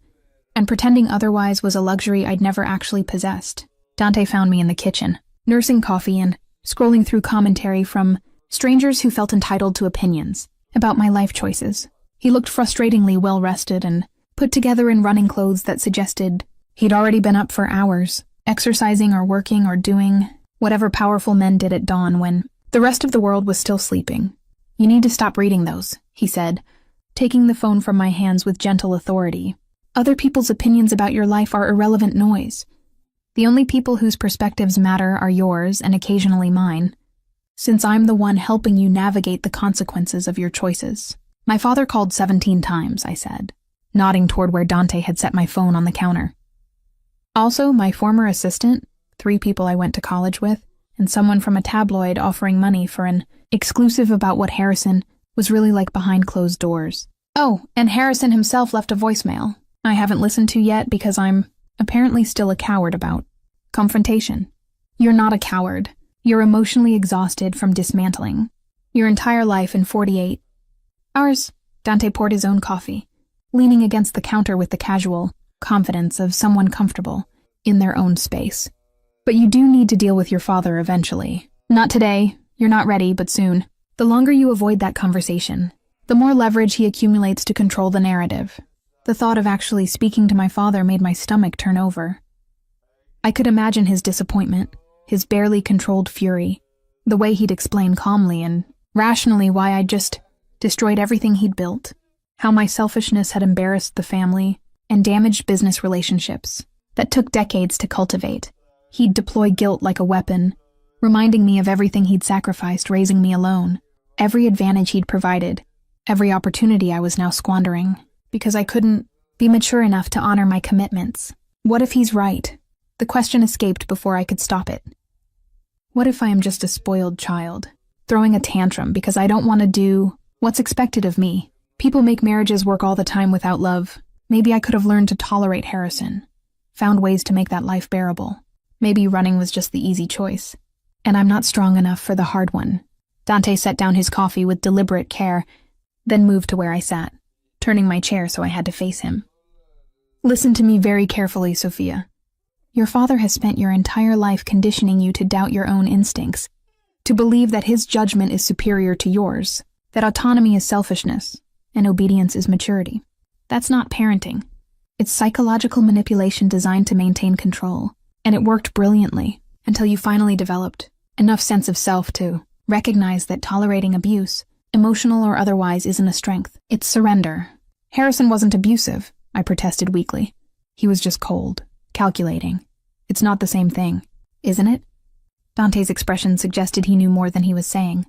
and pretending otherwise was a luxury I'd never actually possessed. Dante found me in the kitchen, nursing coffee and scrolling through commentary from strangers who felt entitled to opinions about my life choices. He looked frustratingly well-rested and put together in running clothes that suggested he'd already been up for hours, exercising or working or doing whatever powerful men did at dawn when the rest of the world was still sleeping. "You need to stop reading those," he said, taking the phone from my hands with gentle authority. "Other people's opinions about your life are irrelevant noise. The only people whose perspectives matter are yours and occasionally mine, since I'm the one helping you navigate the consequences of your choices." "My father called 17 times, I said, nodding toward where Dante had set my phone on the counter. "Also, my former assistant, 3 people I went to college with, and someone from a tabloid offering money for an exclusive about what Harrison was really like behind closed doors. Oh, and Harrison himself left a voicemail I haven't listened to yet because I'm apparently still a coward about confrontation." "You're not a coward. You're emotionally exhausted from dismantling your entire life in 48 hours. Dante poured his own coffee, leaning against the counter with the casual confidence of someone comfortable in their own space. "But you do need to deal with your father eventually. Not today, you're not ready, but soon. The longer you avoid that conversation, the more leverage he accumulates to control the narrative." The thought of actually speaking to my father made my stomach turn over. I could imagine his disappointment, his barely controlled fury, the way he'd explain calmly and rationally why I'd just destroyed everything he'd built, how my selfishness had embarrassed the family and damaged business relationships that took decades to cultivate. He'd deploy guilt like a weapon, reminding me of everything he'd sacrificed raising me alone, every advantage he'd provided, every opportunity I was now squandering, because I couldn't be mature enough to honor my commitments. What if he's right? The question escaped before I could stop it. What if I am just a spoiled child, throwing a tantrum because I don't want to do what's expected of me? People make marriages work all the time without love. Maybe I could have learned to tolerate Harrison, found ways to make that life bearable. Maybe running was just the easy choice. And I'm not strong enough for the hard one. Dante set down his coffee with deliberate care, then moved to where I sat, turning my chair so I had to face him. "Listen to me very carefully, Sophia. Your father has spent your entire life conditioning you to doubt your own instincts, to believe that his judgment is superior to yours, that autonomy is selfishness, and obedience is maturity. That's not parenting. It's psychological manipulation designed to maintain control, and it worked brilliantly until you finally developed enough sense of self to recognize that tolerating abuse, emotional or otherwise, isn't a strength. It's surrender. Harrison wasn't abusive," I protested weakly. "He was just cold, calculating. It's not the same thing, isn't it?" Dante's expression suggested he knew more than he was saying.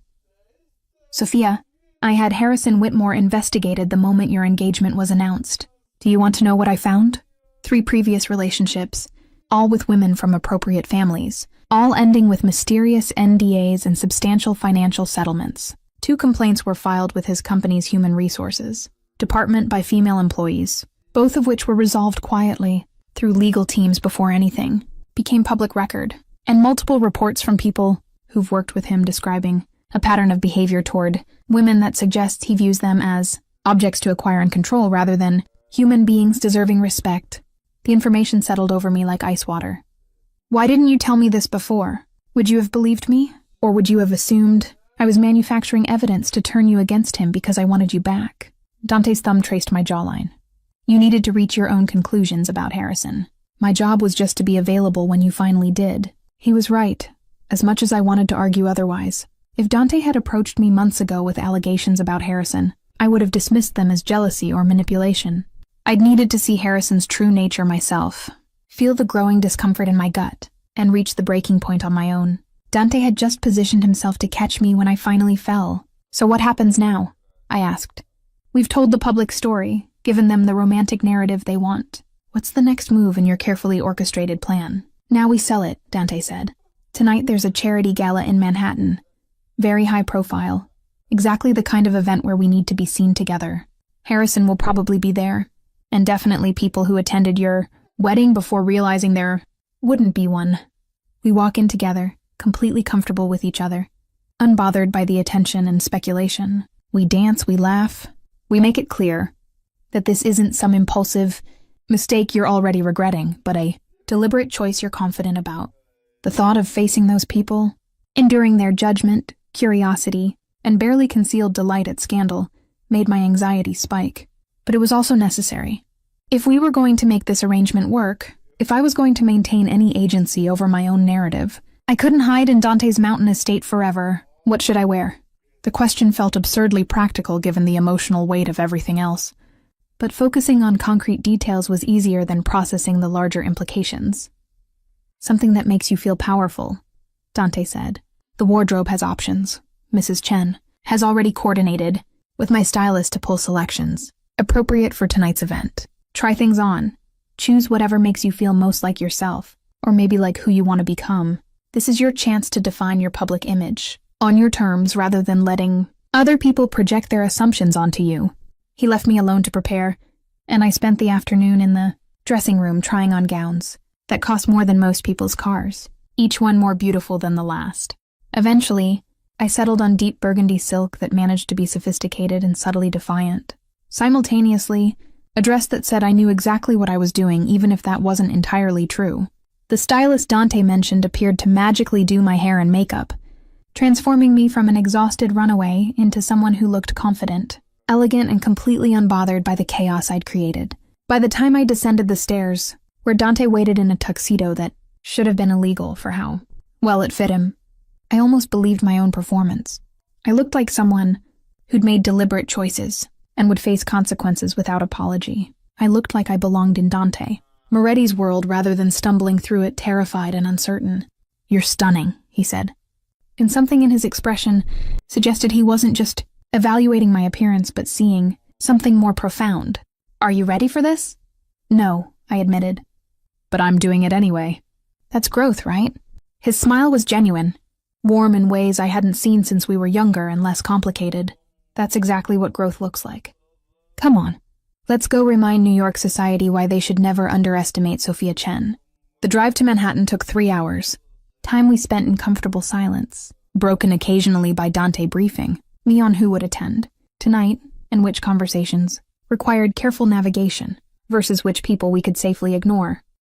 "Sophia, I had Harrison Whitmore investigated the moment your engagement was announced. Do you want to know what I found? 3 previous relationships, all with women from appropriate families, all ending with mysterious NDAs and substantial financial settlements. 2 complaints were filed with his company's human resources department by female employees, both of which were resolved quietly through legal teams before anything became public record, and multiple reports from people who've worked with him describing a pattern of behavior toward women that suggests he views them as objects to acquire and control rather than human beings deserving respect. The information settled over me like ice water. Why didn't you tell me this before? Would you have believed me? Or would you have assumed I was manufacturing evidence to turn you against him because I wanted you back?" Dante's thumb traced my jawline. "You needed to reach your own conclusions about Harrison. My job was just to be available when you finally did." He was right, as much as I wanted to argue otherwise. If Dante had approached me months ago with allegations about Harrison, I would have dismissed them as jealousy or manipulation. I'd needed to see Harrison's true nature myself, feel the growing discomfort in my gut, and reach the breaking point on my own. Dante had just positioned himself to catch me when I finally fell. "So what happens now?" I asked. "We've told the public story, given them the romantic narrative they want. What's the next move in your carefully orchestrated plan?" "Now we sell it," Dante said. Tonight there's a charity gala in Manhattan. Very high profile. Exactly the kind of event where we need to be seen together. Harrison will probably be there, and definitely people who attended your wedding before realizing there wouldn't be one. We walk in together, completely comfortable with each other, unbothered by the attention and speculation. We dance, we laugh. We make it clear that this isn't some impulsive mistake you're already regretting, but a deliberate choice you're confident about. The thought of facing those people, enduring their judgment, curiosity, and barely concealed delight at scandal, made my anxiety spike. But it was also necessary. If we were going to make this arrangement work, if I was going to maintain any agency over my own narrative, I couldn't hide in Dante's mountain estate forever. What should I wear? The question felt absurdly practical given the emotional weight of everything else. But focusing on concrete details was easier than processing the larger implications. Something that makes you feel powerful, Dante said. The wardrobe has options. Mrs. Chen has already coordinated with my stylist to pull selections, appropriate for tonight's event. Try things on. Choose whatever makes you feel most like yourself, or maybe like who you want to become. This is your chance to define your public image, on your terms rather than letting other people project their assumptions onto you. He left me alone to prepare, and I spent the afternoon in the dressing room trying on gowns that cost more than most people's cars, each one more beautiful than the last. Eventually, I settled on deep burgundy silk that managed to be sophisticated and subtly defiant. Simultaneously, a dress that said I knew exactly what I was doing even if that wasn't entirely true. The stylist Dante mentioned appeared to magically do my hair and makeup, transforming me from an exhausted runaway into someone who looked confident, elegant, and completely unbothered by the chaos I'd created. By the time I descended the stairs, where Dante waited in a tuxedo that should have been illegal for how well it fit him, I almost believed my own performance. I looked like someone who'd made deliberate choices and would face consequences without apology. I looked like I belonged in Dante, Moretti's world, rather than stumbling through it terrified and uncertain. "You're stunning," he said. And something in his expression suggested he wasn't just evaluating my appearance but seeing something more profound. "Are you ready for this?" "No," I admitted. "But I'm doing it anyway." "That's growth, right?" His smile was genuine, warm in ways I hadn't seen since we were younger and less complicated. That's exactly what growth looks like. Come on, let's go remind New York society why they should never underestimate Sophia Chen. The drive to Manhattan took 3 hours, time we spent in comfortable silence, broken occasionally by Dante briefing me on who would attend tonight and which conversations required careful navigation versus which people we could safely ignore.